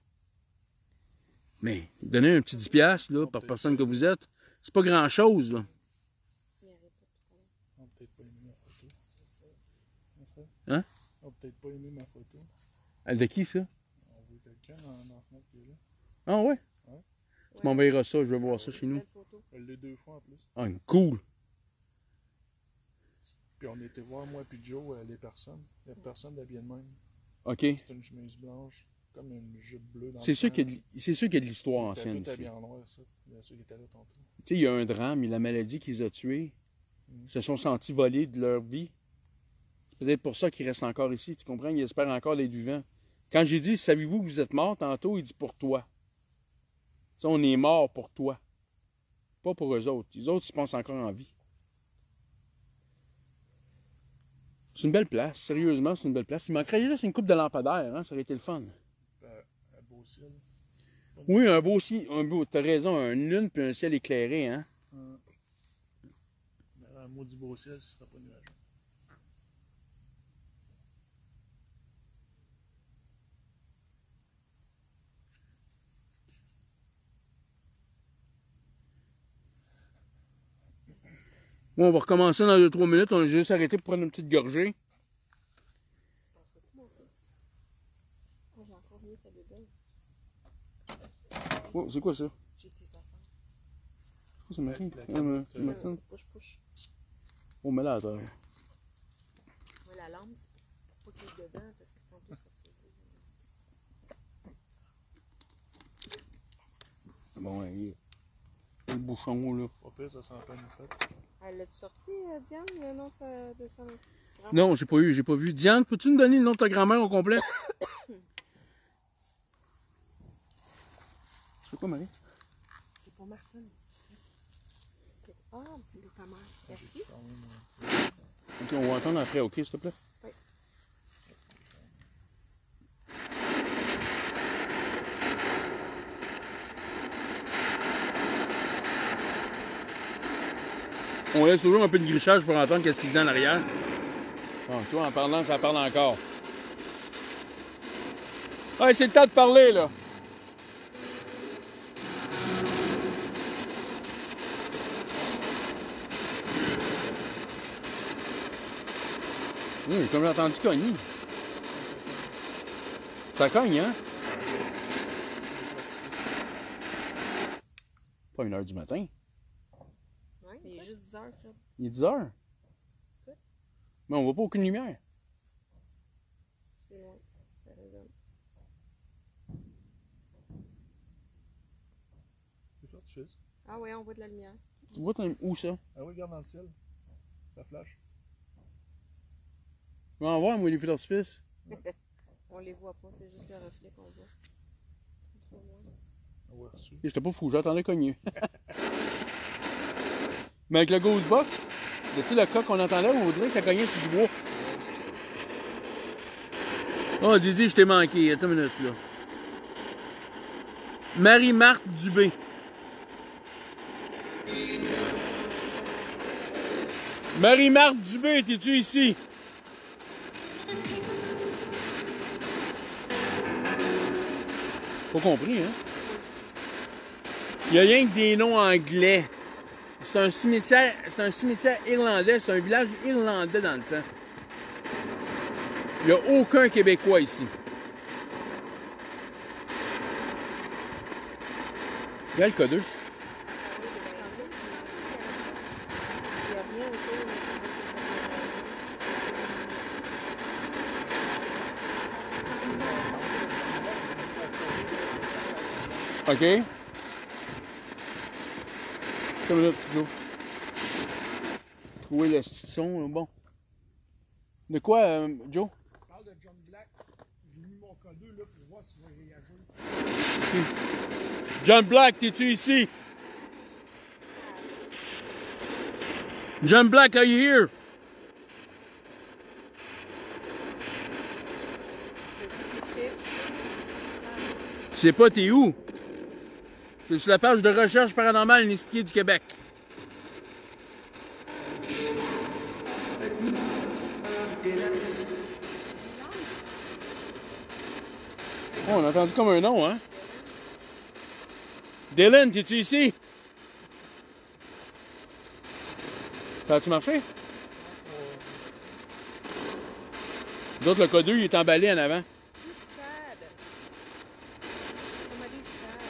Mais, donner un petit 10$ là, par personne que vous êtes, c'est pas grand-chose, là. On n'a peut-être pas aimé ma photo. Hein? On n'a peut-être pas aimé ma photo. Elle de qui, ça? On voit quelqu'un dans la fenêtre qui est là. Ah ouais? Ouais. Tu m'enverras ça, je vais voir ça chez nous. Belle photo. Elle l'a 2 fois en plus. Ah, cool. Puis on était voir, moi puis Joe, les personnes. Il y a personne d'habillé de même. OK. C'est une chemise blanche, comme une jupe bleue dans C'est le sûr temps. qu'il y a de l'histoire Ils étaient ancienne tous ici. habillés en noir, ça. Bien sûr, ils étaient là tantôt. Tu sais, il y a un drame, il y a la maladie qui les a tués. Ils se sont sentis volés de leur vie. C'est peut-être pour ça qu'ils restent encore ici, tu comprends? Ils espèrent encore d'être vivants. Quand j'ai dit, savez-vous que vous êtes mort tantôt, il dit pour toi. Tu sais, on est mort pour toi. Pas pour eux autres. Les autres, ils se pensent encore en vie. C'est une belle place, sérieusement, c'est une belle place. Il manquerait juste une coupe de lampadaire, hein? Ça aurait été le fun. À Beau-Ciel. Oui, un beau ciel, t'as raison, une lune puis un ciel éclairé, hein? Mais un mot du Beau-Ciel, ce ne sera pas nuageux. Bon, on va recommencer dans 2-3 minutes. On a juste arrêté pour prendre une petite gorgée. Passeras-tu monter? Moi, j'ai encore mieux ta bébelle. Oh, c'est quoi ça? J'ai tes affaires. C'est Marie. Martine. Push. Oh, mais là, attends. Ouais, la lampe, c'est pour pas qu'il y ait dedans, parce que tantôt, ça faisait. Bon, ouais, il y a le bouchon, là. Pas pire, ça sent pas une fête. Elle l'a-tu sorti, Diane, le nom de sa grand-mère? Non, j'ai pas vu. Diane, peux-tu nous donner le nom de ta grand-mère au complet? C'est quoi, Marie? C'est pour Martine. Ah, c'est de ta mère. Merci. Ok, on va entendre après, ok, s'il te plaît? Oui. On laisse toujours un peu de grichage pour entendre qu'est-ce qu'il dit en arrière. Bon, toi, en parlant, ça parle encore. Ouais, c'est le temps de parler, là. Comme j'ai entendu cogner. Ça cogne, hein? Pas 1h du matin. Oui, il est juste 10 heures, Fred. Il est 10h. Mais on voit pas aucune lumière. C'est loin. Ça résonne. C'est fort, tu fais ça. Ah oui, on voit de la lumière. Tu vois où ça? Ah oui, regarde dans le ciel. Ça flash. Je vais en voir, moi, les feux d'artifice. On les voit pas, c'est juste le reflet qu'on voit. C'est trop loin. On va reçu. J'étais pas fou, j'entendais cogner. Mais avec le Ghost Box, tu sais, le cas qu'on entendait, on dirait que ça cognait sur du bois. Oh, Didi, je t'ai manqué. Attends une minute, là. Marie-Marthe Dubé. Marie-Marthe Dubé, t'es-tu ici? Pas compris, hein? Il y a rien que des noms anglais. C'est un cimetière irlandais, c'est un village irlandais dans le temps. Il n'y a aucun Québécois ici. Regarde le codeux. Il n'y a rien autour de OK. Comme là, toujours. Trouver le petit son, bon. De quoi, Joe? Parle de John Black. J'ai mis mon codeux là pour voir s'il va réagir. John Black, t'es-tu ici? John Black, are you here? Tu sais pas t'es où? T'es sur la page de recherche paranormale inexpliquée du Québec. Oh, on a entendu comme un nom, hein? Dylan, t'es-tu ici? Ça a-tu marché? D'autres, le codeux, il est emballé en avant. He's sad. Somebody's sad.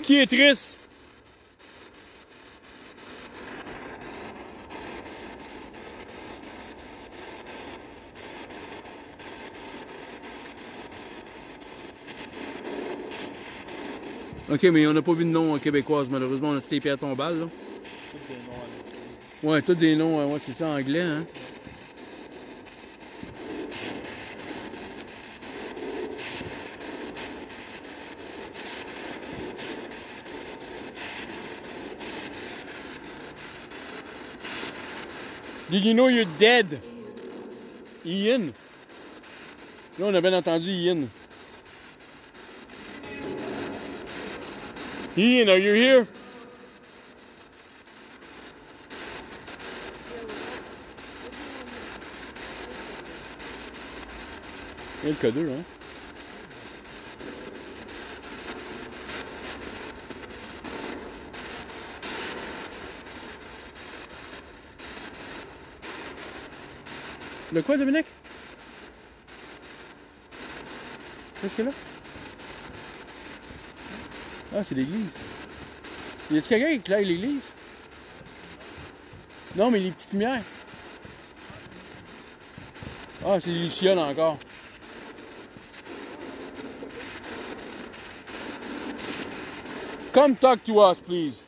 Qui est triste? OK, mais on n'a pas vu de nom québécoise, malheureusement. On a toutes les pierres tombales, là. Tous des noms anglais. Ouais, tous des noms, ouais, c'est ça, anglais, hein. Did you know you're dead? Ian. Là, on a bien entendu Ian. Ian, are you here? Il y a le codeux, hein? Le quoi, Dominique? Qu'est-ce que là? Ah, c'est l'église. Y a-t-il quelqu'un qui éclaire l'église? Non, mais les petites lumières. Ah, c'est les lucioles encore. Come talk to us, please.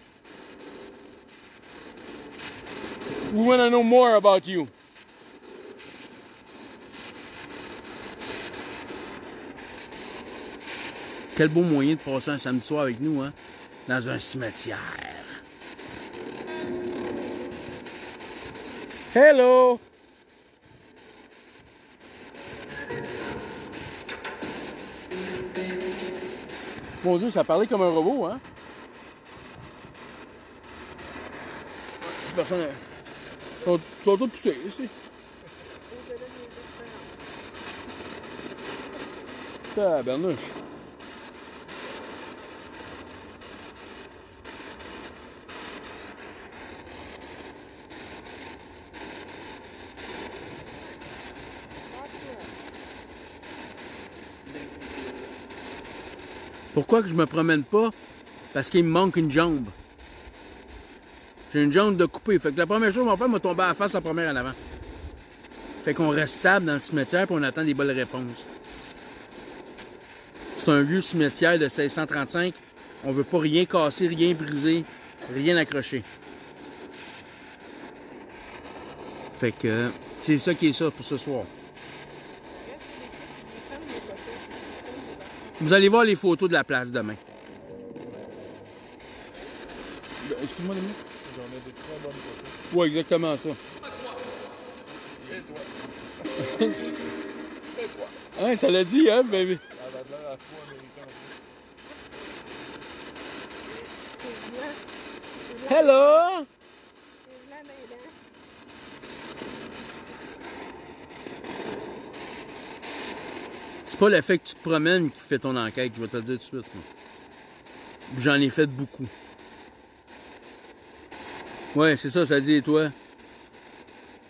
We want to know more about you. Quel beau moyen de passer un samedi soir avec nous, hein? Dans un cimetière. Hello! Mon Dieu, ça parlait comme un robot, hein? Personne. Ils sont tous poussés ici. Au-delà des espérances. Tabarnouche. Pourquoi que je me promène pas? Parce qu'il me manque une jambe. J'ai une jambe de coupée. Fait que la première chose qu'on va faire, m'a tombé à la face la première en avant. Fait qu'on reste stable dans le cimetière et on attend des bonnes réponses. C'est un vieux cimetière de 1635. On veut pas rien casser, rien briser. Rien accroché. Fait que c'est ça qui est ça pour ce soir. Reste l'équipe qui prend des photos. Qui prend des affaires. Vous allez voir les photos de la place demain. Excuse-moi, Dominique. J'en ai des très bonnes photos. Ouais, exactement ça. Et toi? Et toi? Hein, ça l'a dit, hein, baby? Ça a l'air à fou américain en plus. C'est blanc. C'est blanc. Hello! C'est blanc dans les dents. C'est pas le fait que tu te promènes qui fait ton enquête, je vais te le dire tout de suite. J'en ai fait beaucoup. Ouais, c'est ça, ça dit et toi.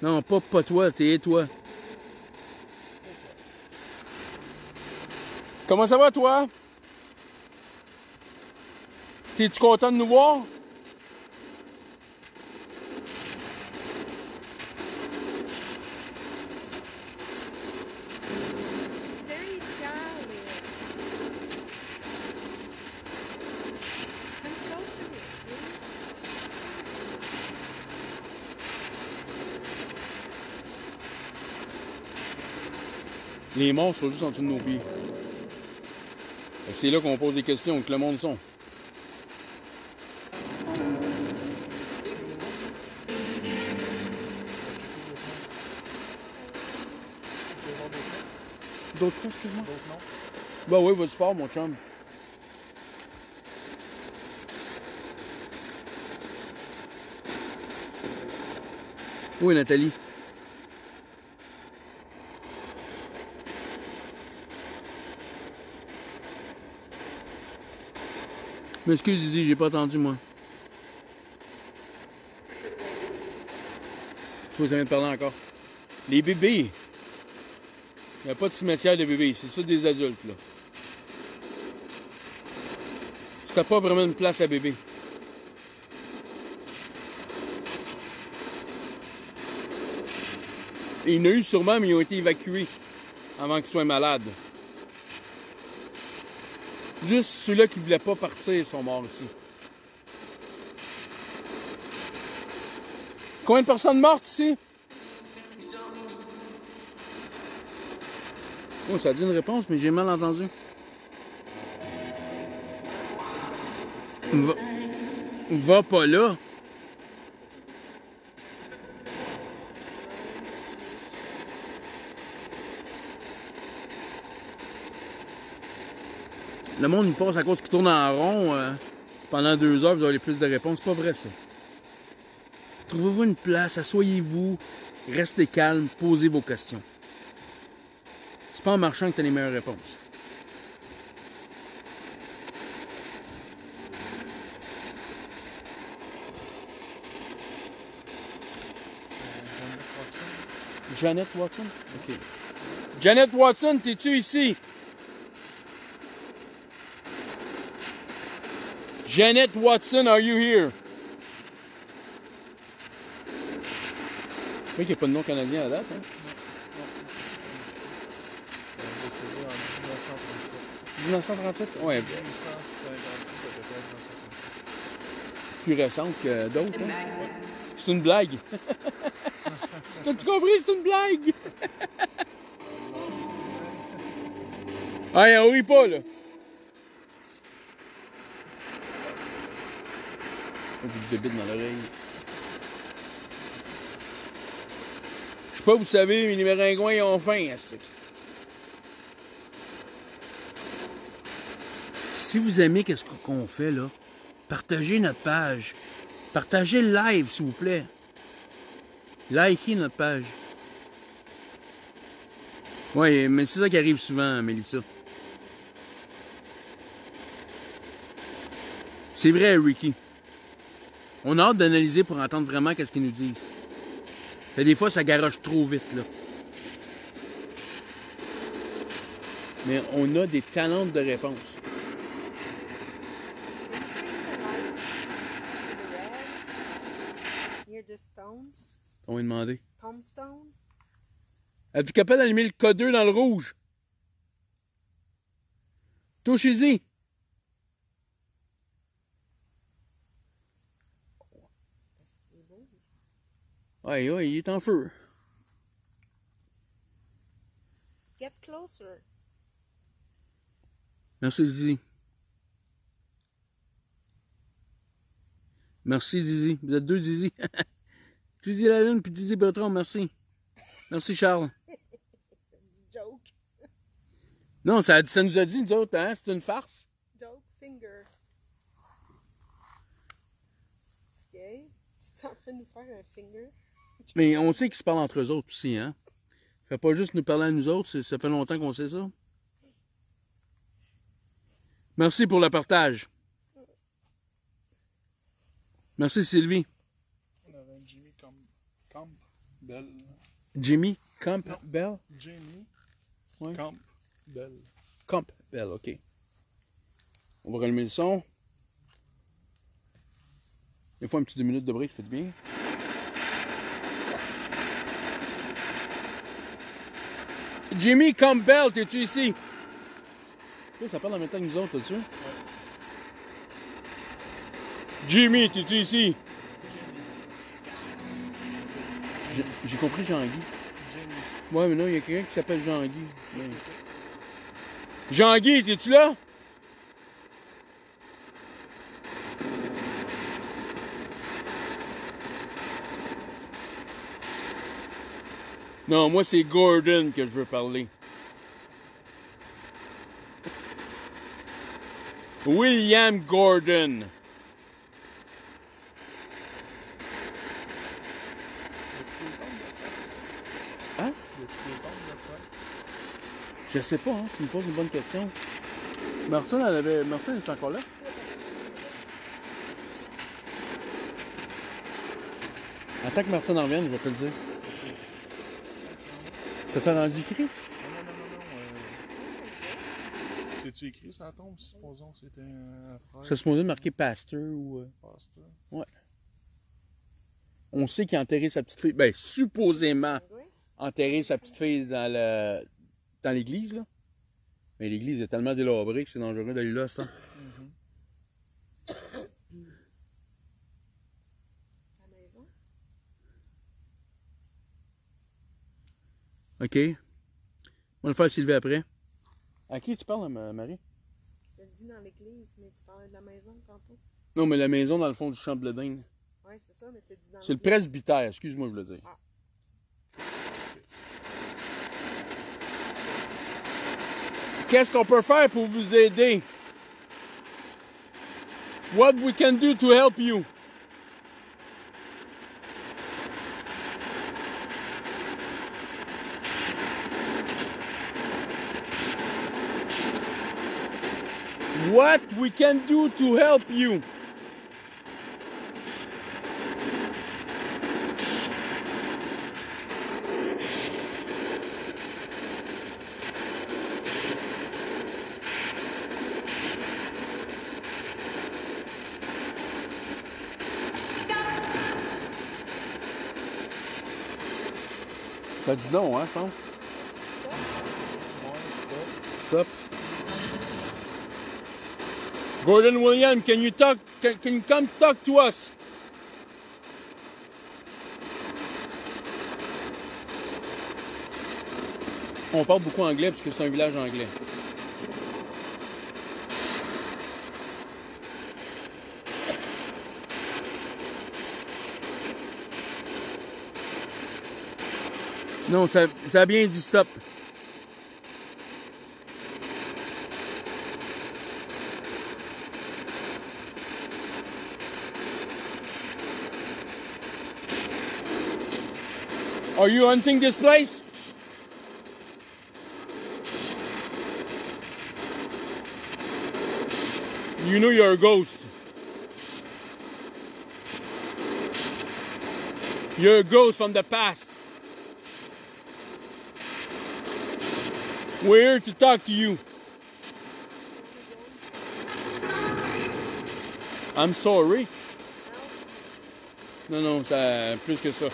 Non, pas toi, t'es et toi. Comment ça va, toi? T'es-tu content de nous voir? It's very jolly. Come close to me, please. Les monstres sont juste en dessous de nos pieds. Fait que c'est là qu'on pose des questions, que le monde sont. Tu veux voir d'autres noms? D'autres choses, excuse-moi? D'autres noms? Bah oui, vas-y fort, mon chum. Oui, Nathalie. Mais excuse, Didi, j'ai pas entendu, moi. Tu vois, ça vient de parler encore. Les bébés. Il n'y a pas de cimetière de bébés, c'est ça des adultes, là. C'était pas vraiment une place à bébé. Et il y en a eu sûrement, mais ils ont été évacués avant qu'ils soient malades. Juste ceux-là qui ne voulaient pas partir sont morts ici. Combien de personnes mortes ici? Oh, ça a dit une réponse, mais j'ai mal entendu. Va pas là. Le monde nous passe à cause qu'il tourne en rond pendant 2 heures, vous aurez plus de réponses. C'est pas vrai, ça. Trouvez-vous une place, asseyez-vous, restez calme, posez vos questions. C'est pas en marchant que tu as les meilleures réponses. Janet Watson? OK. Janet Watson, t'es-tu ici? Janet Watson, are you here? Oui, qu'il n'y a pas de nom canadien à la date, hein? Décédé en 1937. 1937? Ouais, 1856 à peu près 1937. plus récente que d'autres, hein? C'est une blague. T'as-tu compris? C'est une blague. Hey, on rit pas, là. Du bébé dans l'oreille. Je sais pas, vous savez, mais les Méringouins, ils ont faim, astic. Si vous aimez qu'est-ce qu'on fait, là, partagez notre page. Partagez le live, s'il vous plaît. Likez notre page. Oui, mais c'est ça qui arrive souvent, Mélissa. C'est vrai, Ricky. On a hâte d'analyser pour entendre vraiment qu'est-ce qu'ils nous disent. Et des fois, ça garoche trop vite, là. Mais on a des talents de réponse. Near the stone. On va demander. Tombstone. Êtes-vous capable d'allumer le codeur dans le rouge? Touchez-y. beau. Ouais, ouais, il est en feu. Get closer. Merci, Zizi. Merci, Zizi. Vous êtes deux, Zizi. Zizi la Lune puis Didier Bertrand, merci. Merci, Charles. Joke. Non, ça nous a dit, nous autres, hein? C'est une farce. Joke finger. Ok. Tu es en train de nous faire un finger? Mais on sait qu'ils se parlent entre eux autres aussi, hein? Fait pas juste nous parler à nous autres, ça fait longtemps qu'on sait ça. Merci pour le partage. Merci, Sylvie. On avait un Jimmy Campbell. Jimmy Campbell? Jimmy Ouais. Campbell. Campbell, OK. On va rallumer le son. Des fois, un petit 2 minutes de break, ça fait du bien. Jimmy Campbell, t'es-tu ici? Là, ça parle en même temps que nous autres, là-dessus. Ouais. Jimmy, t'es-tu ici? J'ai compris Jean-Guy. Jimmy. Ouais, mais non, il y a quelqu'un qui s'appelle Jean-Guy. Ouais. Jean-Guy, t'es-tu là? Non, moi, c'est Gordon que je veux parler. William Gordon. Hein? Je sais pas, hein? Tu me poses une bonne question. Martine, Martine, est encore là? Attends que Martine en revienne, je vais te le dire. T'as rendu écrit? Non. C'est-tu écrit ça tombe? Supposons que c'était un frère. Ça se supposé marqué pasteur ou. Pasteur. Ouais. On sait qu'il a enterré sa petite fille. Ben, supposément enterré sa petite fille dans l'église, là. Mais l'église est tellement délabrée que c'est dangereux d'aller là, ça. La maison? OK. On va le faire Sylvie après. À qui tu parles, Marie? Je le dis dans l'église, mais tu parlais de la maison tantôt. Non, mais la maison dans le fond du champ de Bledin. Ouais, c'est ça, mais t'as dit dans C'est le l'église. presbytère, excuse-moi, je veux dire. Ah. Qu'est-ce qu'on peut faire pour vous aider? What we can do to help you? What we can do to help you? Ça dit non, hein, je pense. Stop. Gordon William, can you come talk to us? On parle beaucoup anglais parce que c'est un village anglais. Non, ça a bien dit stop. Are you hunting this place? You know you're a ghost. You're a ghost from the past. We're here to talk to you. I'm sorry. Non, non, ça plus que ça.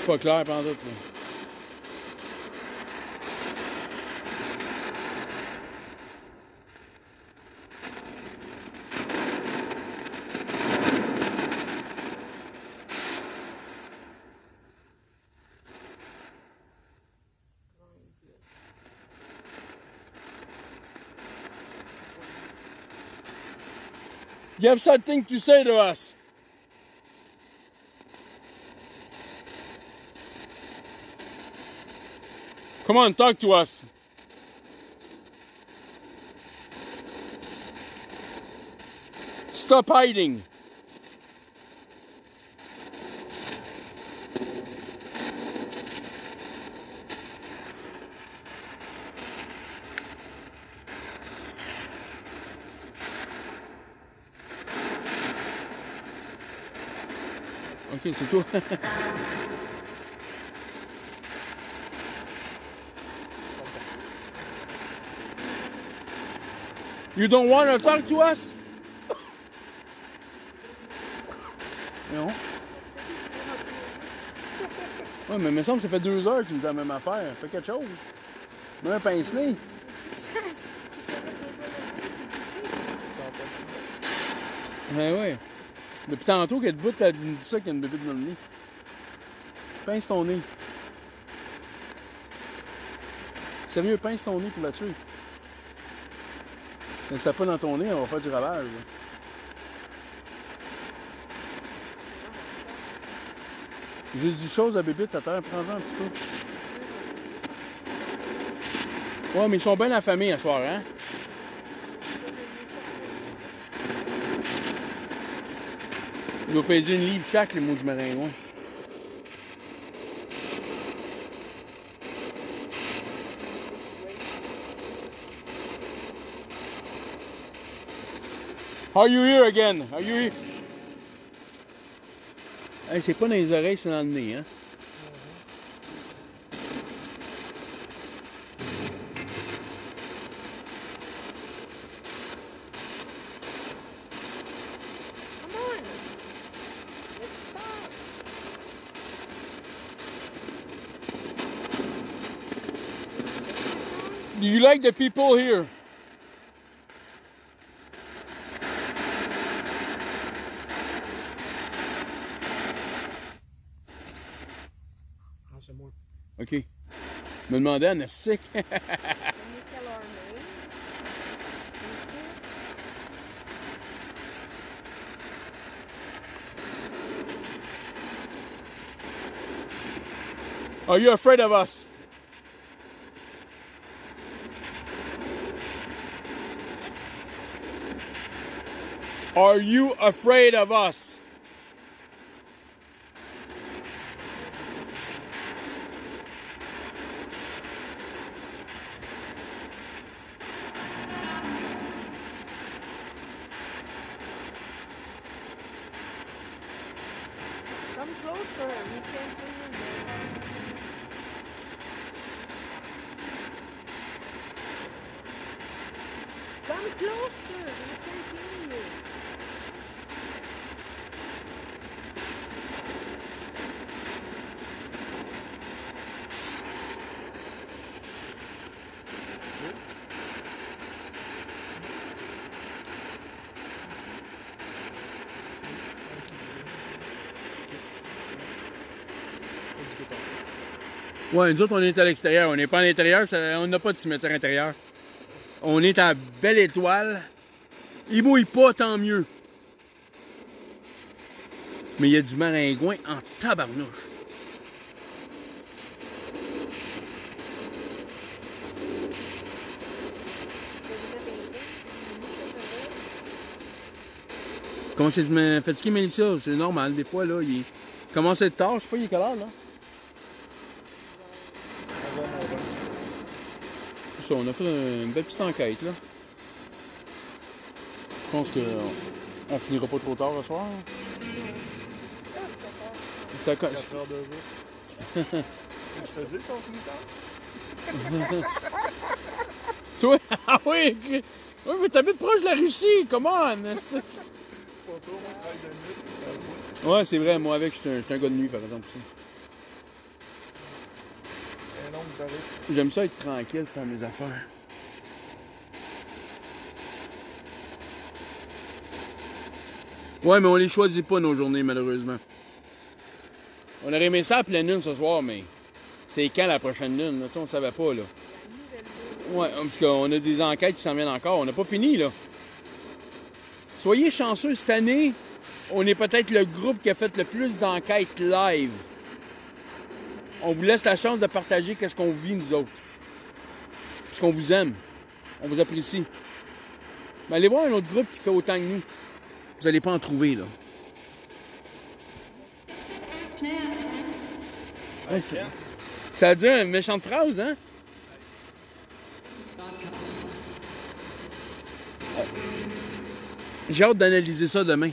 Pas clair pendant tout. You have something to say to us. Come on, talk to us. Stop hiding. Ok, c'est tout. You don't want to talk to us? Non. Ouais, mais il me semble que ça fait 2 heures que tu me dis la même affaire. Fais quelque chose. Mets un pince-nez. Ben ouais. Depuis tantôt qu'elle est debout, elle me dit ça qu'il y a une bébé dans le nez. Pince ton nez. Sérieux, pince ton nez pour la tuer. Mais si t'as pas dans ton nez, on va faire du ravage. Là. J'ai dit chose à bébé, à terre, prends-en un petit peu. Ouais, mais ils sont bien affamés à soir, hein? Il doit peser 1 livre chaque, les mots du maringouin. Are you here again? Are you here? Hey, c'est pas dans les oreilles, c'est dans le nez, hein? Come on. Let's stop. Do you like the people here? Non, c'est moi. OK. Me demandais à Nastic. Can you tell our name? Are you afraid of us? Are you afraid of us? Come closer. We can't hear you. Come closer. We can't hear you. Ouais, nous autres, on est à l'extérieur. On n'est pas à l'intérieur. On n'a pas de cimetière intérieur. On est à Belle Étoile. Il mouille pas, tant mieux. Mais il y a du maringouin en tabarnouche. Comment c'est fatigué, Mélissa? C'est normal, des fois, là, il commence à être tard. Je sais pas, il est quelle heure, là? C'est ça, on a fait une belle petite enquête, là. Je pense qu'on finira pas trop tard ce soir. Ça, 4 heures de route. Je te dis, ça finit tard. toi? Ah oui! Oui, mais t'habites proche de la Russie, come on! Pas trop, moi, je travaille de nuit. Ouais, c'est vrai, moi avec, je suis un gars de nuit, par exemple, aussi. Un long de route. J'aime ça être tranquille, faire mes affaires. Ouais, mais on les choisit pas, nos journées, malheureusement. On aurait aimé ça à pleine lune ce soir, mais c'est quand la prochaine lune, là? Tu sais, on savait pas, là. Ouais, parce qu'on a des enquêtes qui s'en viennent encore. On n'a pas fini, là. Soyez chanceux, cette année, on est peut-être le groupe qui a fait le plus d'enquêtes live. On vous laisse la chance de partager qu'est-ce qu'on vit, nous autres. Parce qu'on vous aime. On vous apprécie. Mais allez voir un autre groupe qui fait autant que nous. Vous n'allez pas en trouver, là. Ouais, ça a dit une méchante phrase, hein? J'ai hâte d'analyser ça demain.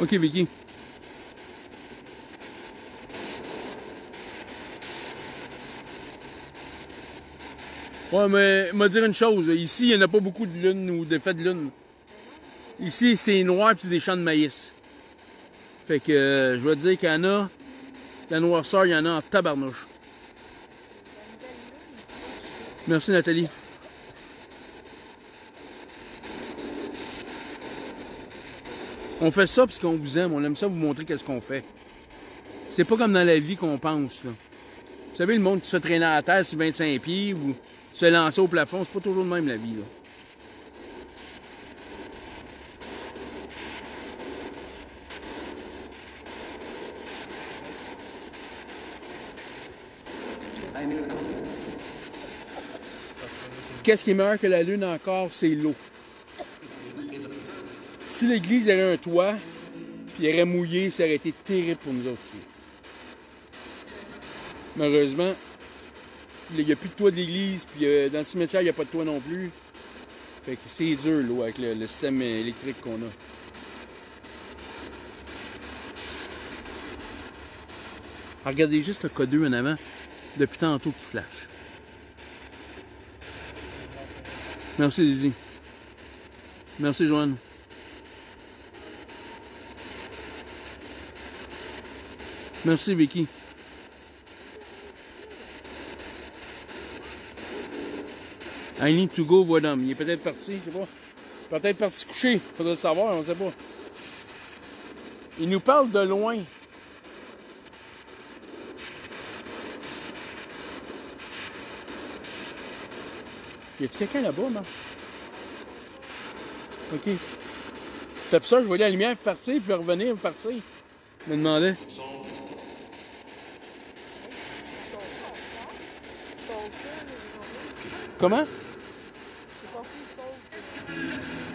OK, Vicky. Ouais, mais m'a dire une chose. Ici, il n'y en a pas beaucoup de lune ou d'effets de lune. Ici, c'est noir et c'est des champs de maïs. Fait que je vais te dire qu'il y en a. La noirceur, il y en a en tabarnouche. Merci, Nathalie. On fait ça parce qu'on vous aime. On aime ça vous montrer qu'est-ce qu'on fait. C'est pas comme dans la vie qu'on pense, là. Vous savez, le monde qui se fait traîner à la terre sur 25 pieds ou se fait lancer au plafond, c'est pas toujours le même, la vie, là. Qu'est-ce qui est meilleur que la lune encore, c'est l'eau. Si l'église avait un toit, puis elle aurait mouillé, ça aurait été terrible pour nous autres ici. Malheureusement, il n'y a plus de toit d'église, puis dans le cimetière, il n'y a pas de toit non plus. Fait que c'est dur, l'eau, avec le système électrique qu'on a. Regardez juste le K2 en avant, depuis tantôt qui flash. Merci, Didi. Merci, Joanne. Merci, Vicky. I need to go, Vodom. Il est peut-être parti, je sais pas. Peut-être parti se coucher. Faudrait le savoir, on sait pas. Il nous parle de loin. Y a-tu quelqu'un là-bas, Marc? OK. C'était pour ça que je voyais la lumière partir, puis revenir, partir. Je me demandais. Comment?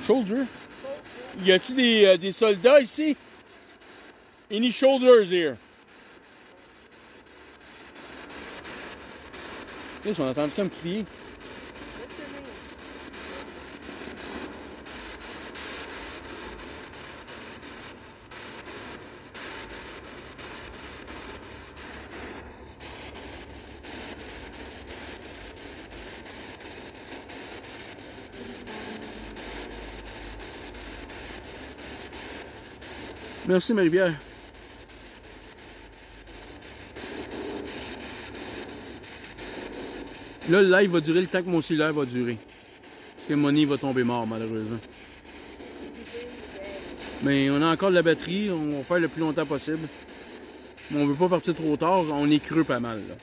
Soldier? Y a-tu des soldats ici? Any soldiers here? Ils ont entendu comme crier. Merci, Marie-Pierre. Là, le live va durer le temps que mon cellulaire va durer. Parce que Moni va tomber mort, malheureusement. Mais on a encore de la batterie, on va faire le plus longtemps possible. Mais on veut pas partir trop tard, on est creux pas mal, là.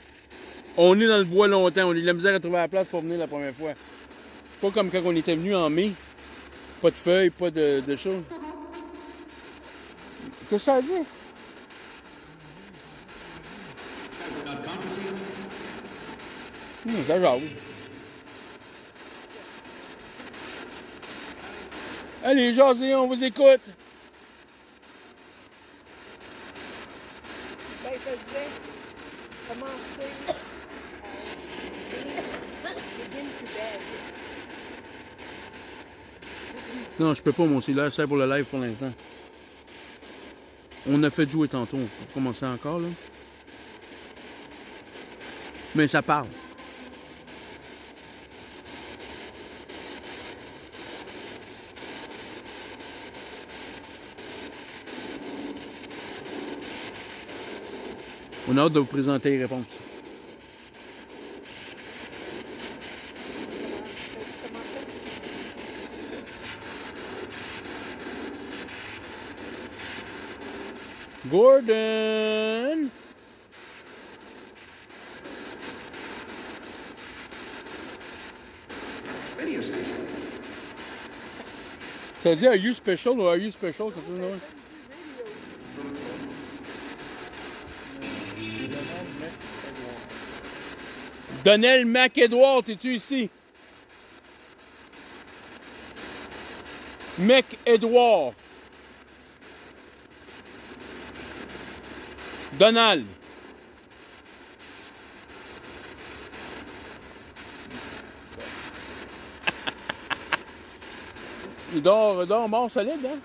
On est dans le bois longtemps, on a eu de la misère à trouver la place pour venir la première fois. Pas comme quand on était venu en mai. Pas de feuilles, pas de choses. Qu'est-ce que ça dit? Ça jase. Allez, jasez, on vous écoute. Ben, ça disait commencer begin to bed. Non, je peux pas, mon cellulaire sert pour le live pour l'instant. On a fait jouer tantôt, on peut commencer encore, là. Mais ça parle. On a hâte de vous présenter les réponses. Gordon! Ça dit Are you special ou Are you special? Comme ça, non? Donnell McEdward, es-tu ici? McEdward. Donald. Il dort mort solide, hein?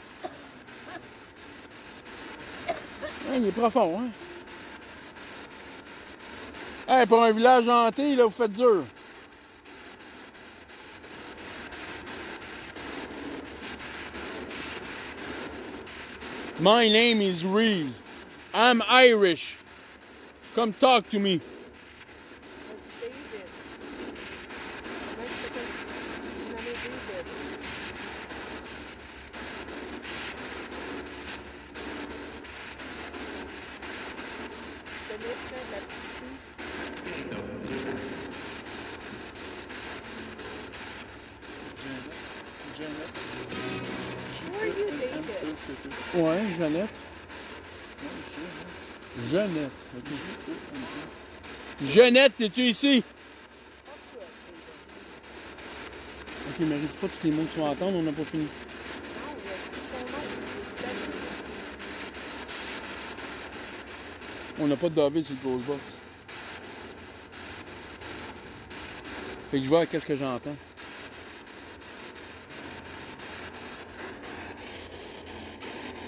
Il est profond, hein? Hey, pour un village hanté, là, vous faites dur. My name is Reeves. I'm Irish. Come talk to me. C'est David. Comment il s'appelle? C'est nommé David. C'était né près de la petite fille. Who are you, David? Ouais, Jeannette. Jeannette. Okay. Jeannette, es-tu ici? Ok, Marie, dis pas tous les mots que tu vas entendre, on n'a pas fini. Non, il a dit son nom. Il a dit David. On n'a pas de David sur le Ghostbox. Fait que je vois qu'est-ce que j'entends.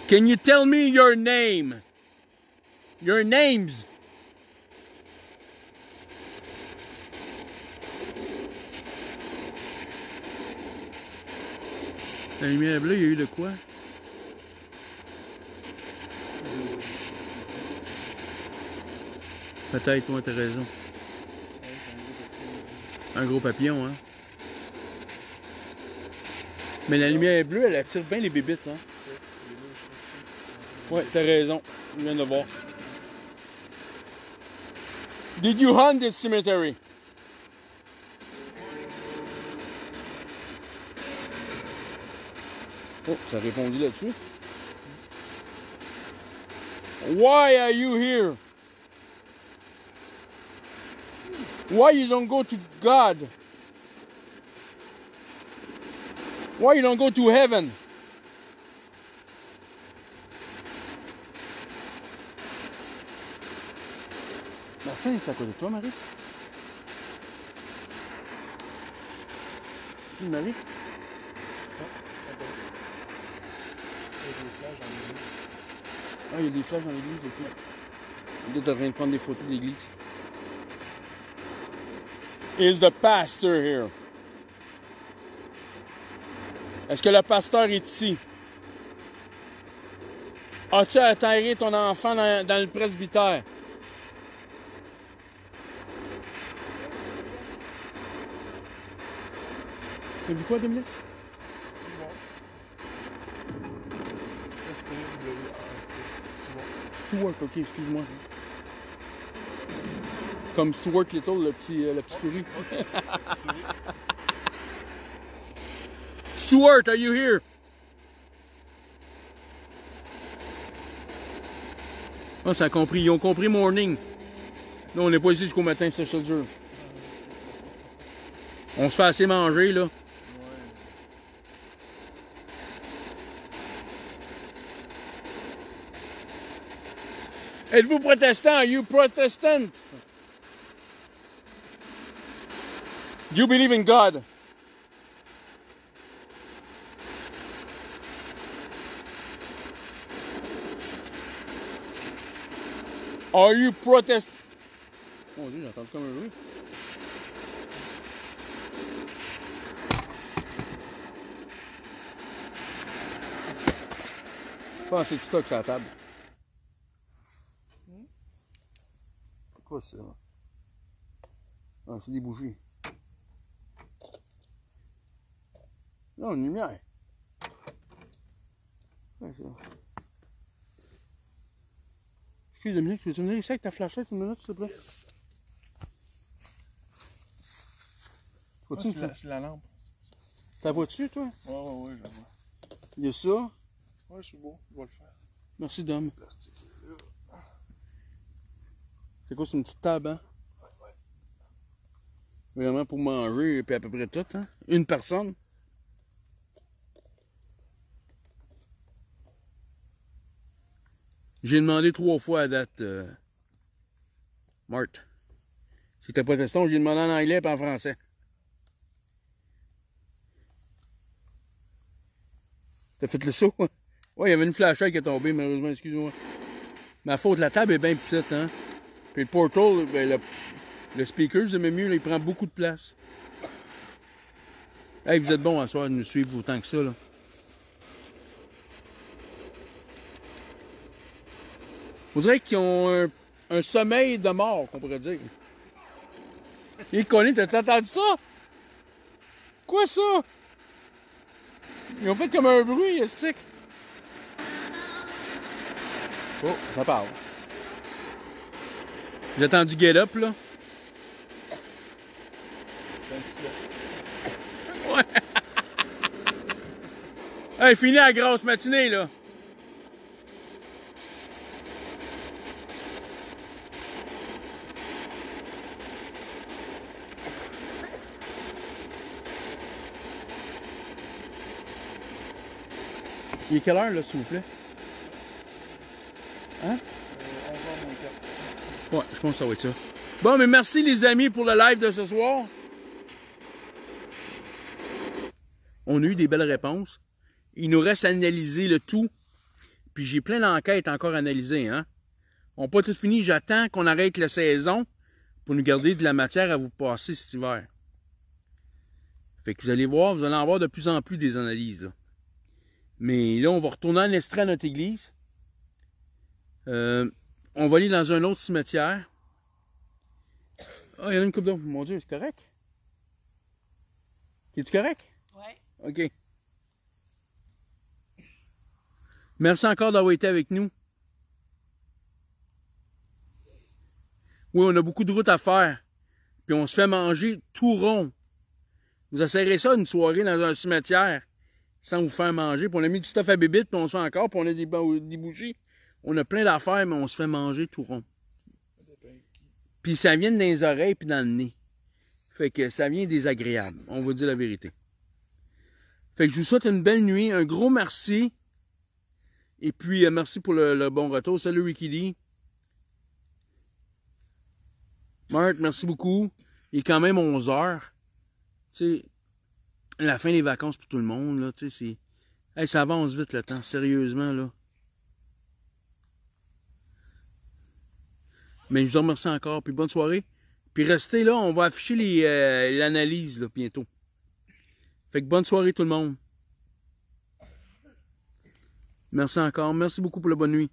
Can you tell me your name? Your names? La lumière bleue, il y a eu de quoi? Peut-être, toi, t'as raison. Un gros papillon, hein? Mais la lumière bleue, elle attire bien les bébites, hein? Ouais, t'as raison. Je viens de voir. Did you hunt this cemetery? Oh, ça a répondu là-dessus. Why are you here? Why you don't go to God? Why you don't go to heaven? Martin, c'est à côté de toi, Marie? Qui, Marie? Ah, il y a des flashs dans l'église, ok. Il est en train de prendre des photos de l'église. Is the pastor here? Est-ce que le pasteur est ici? As-tu enterré ton enfant dans le presbytère? T'as vu quoi, Dominique? Stuart, ok, excuse-moi. Comme Stuart Little, le petit souris. Stuart, are you here? Ah, ça a compris. Ils ont compris morning. Non, on n'est pas ici jusqu'au matin, c'est ça le jeu. On se fait assez manger, là. Êtes-vous protestant? Are you Protestant? Do you believe in God? Are you Protestant? Mon Dieu, j'ai entendu comme un bruit. Je pense que c'est stock sur la table. C'est quoi ça? Ah, c'est des bougies. Non, une lumière. Ouais, ça. Excuse Dominique, tu veux venir ici avec ta flashlight une minute, s'il te plaît? Yes. Vois-tu C'est la lampe. T'as vois-tu, toi? Ouais, je la vois. Il y a ça. Ouais, c'est beau, on va le faire. Merci, Dom. Plastique là. C'est quoi, c'est une petite table, hein? Vraiment pour manger, puis à peu près tout, hein? Une personne. J'ai demandé 3 fois à date, Marthe. Si t'es protestant, j'ai demandé en anglais et en français. T'as fait le saut? Ouais, il y avait une flashlight qui est tombée, malheureusement, excuse-moi. Ma faute, la table est bien petite, hein? Puis le portal, ben, le speaker, vous aimez mieux, là, il prend beaucoup de place. Hey, vous êtes bons à soir de nous suivre autant que ça, là. On dirait qu'ils ont un sommeil de mort, qu'on pourrait dire. Et Connie, t'as entendu ça? Quoi ça? Ils ont fait comme un bruit, stick. Oh, ça parle. J'ai entendu Get Up, là. Ouais. Hey, fini la grosse matinée, là. Il est quelle heure, là, s'il vous plaît? Hein? 11h moins 4. Ouais, je pense que ça va être ça. Bon, mais merci, les amis, pour le live de ce soir. On a eu des belles réponses. Il nous reste à analyser le tout. Puis j'ai plein d'enquêtes encore à analyser, hein? On n'a pas tout fini. J'attends qu'on arrête la saison pour nous garder de la matière à vous passer cet hiver. Fait que vous allez voir, vous allez en avoir de plus en plus des analyses, là. Mais là, on va retourner en Estrie à notre église. On va aller dans un autre cimetière. Ah, il y en a une coupe d'eau. Mon Dieu, c'est correct? Es-tu correct? Ouais. OK. Merci encore d'avoir été avec nous. Oui, on a beaucoup de routes à faire. Puis on se fait manger tout rond. Vous essayerez ça une soirée dans un cimetière sans vous faire manger. Puis on a mis du stuff à bébite, puis on se fait encore, puis on a des bougies. On a plein d'affaires, mais on se fait manger tout rond. Puis ça vient dans les oreilles puis dans le nez. Fait que ça vient désagréable. On va dire la vérité. Fait que je vous souhaite une belle nuit. Un gros merci. Et puis, merci pour le bon retour. Salut Ricky D. Marthe, merci beaucoup. Il est quand même 11 heures. Tu sais, la fin des vacances pour tout le monde, là, tu sais, c'est... Hey, ça avance vite le temps, sérieusement, là. Mais je vous remercie encore, puis bonne soirée. Puis restez là, on va afficher l'analyse, là, bientôt. Fait que bonne soirée tout le monde. Merci encore, merci beaucoup pour la bonne nuit.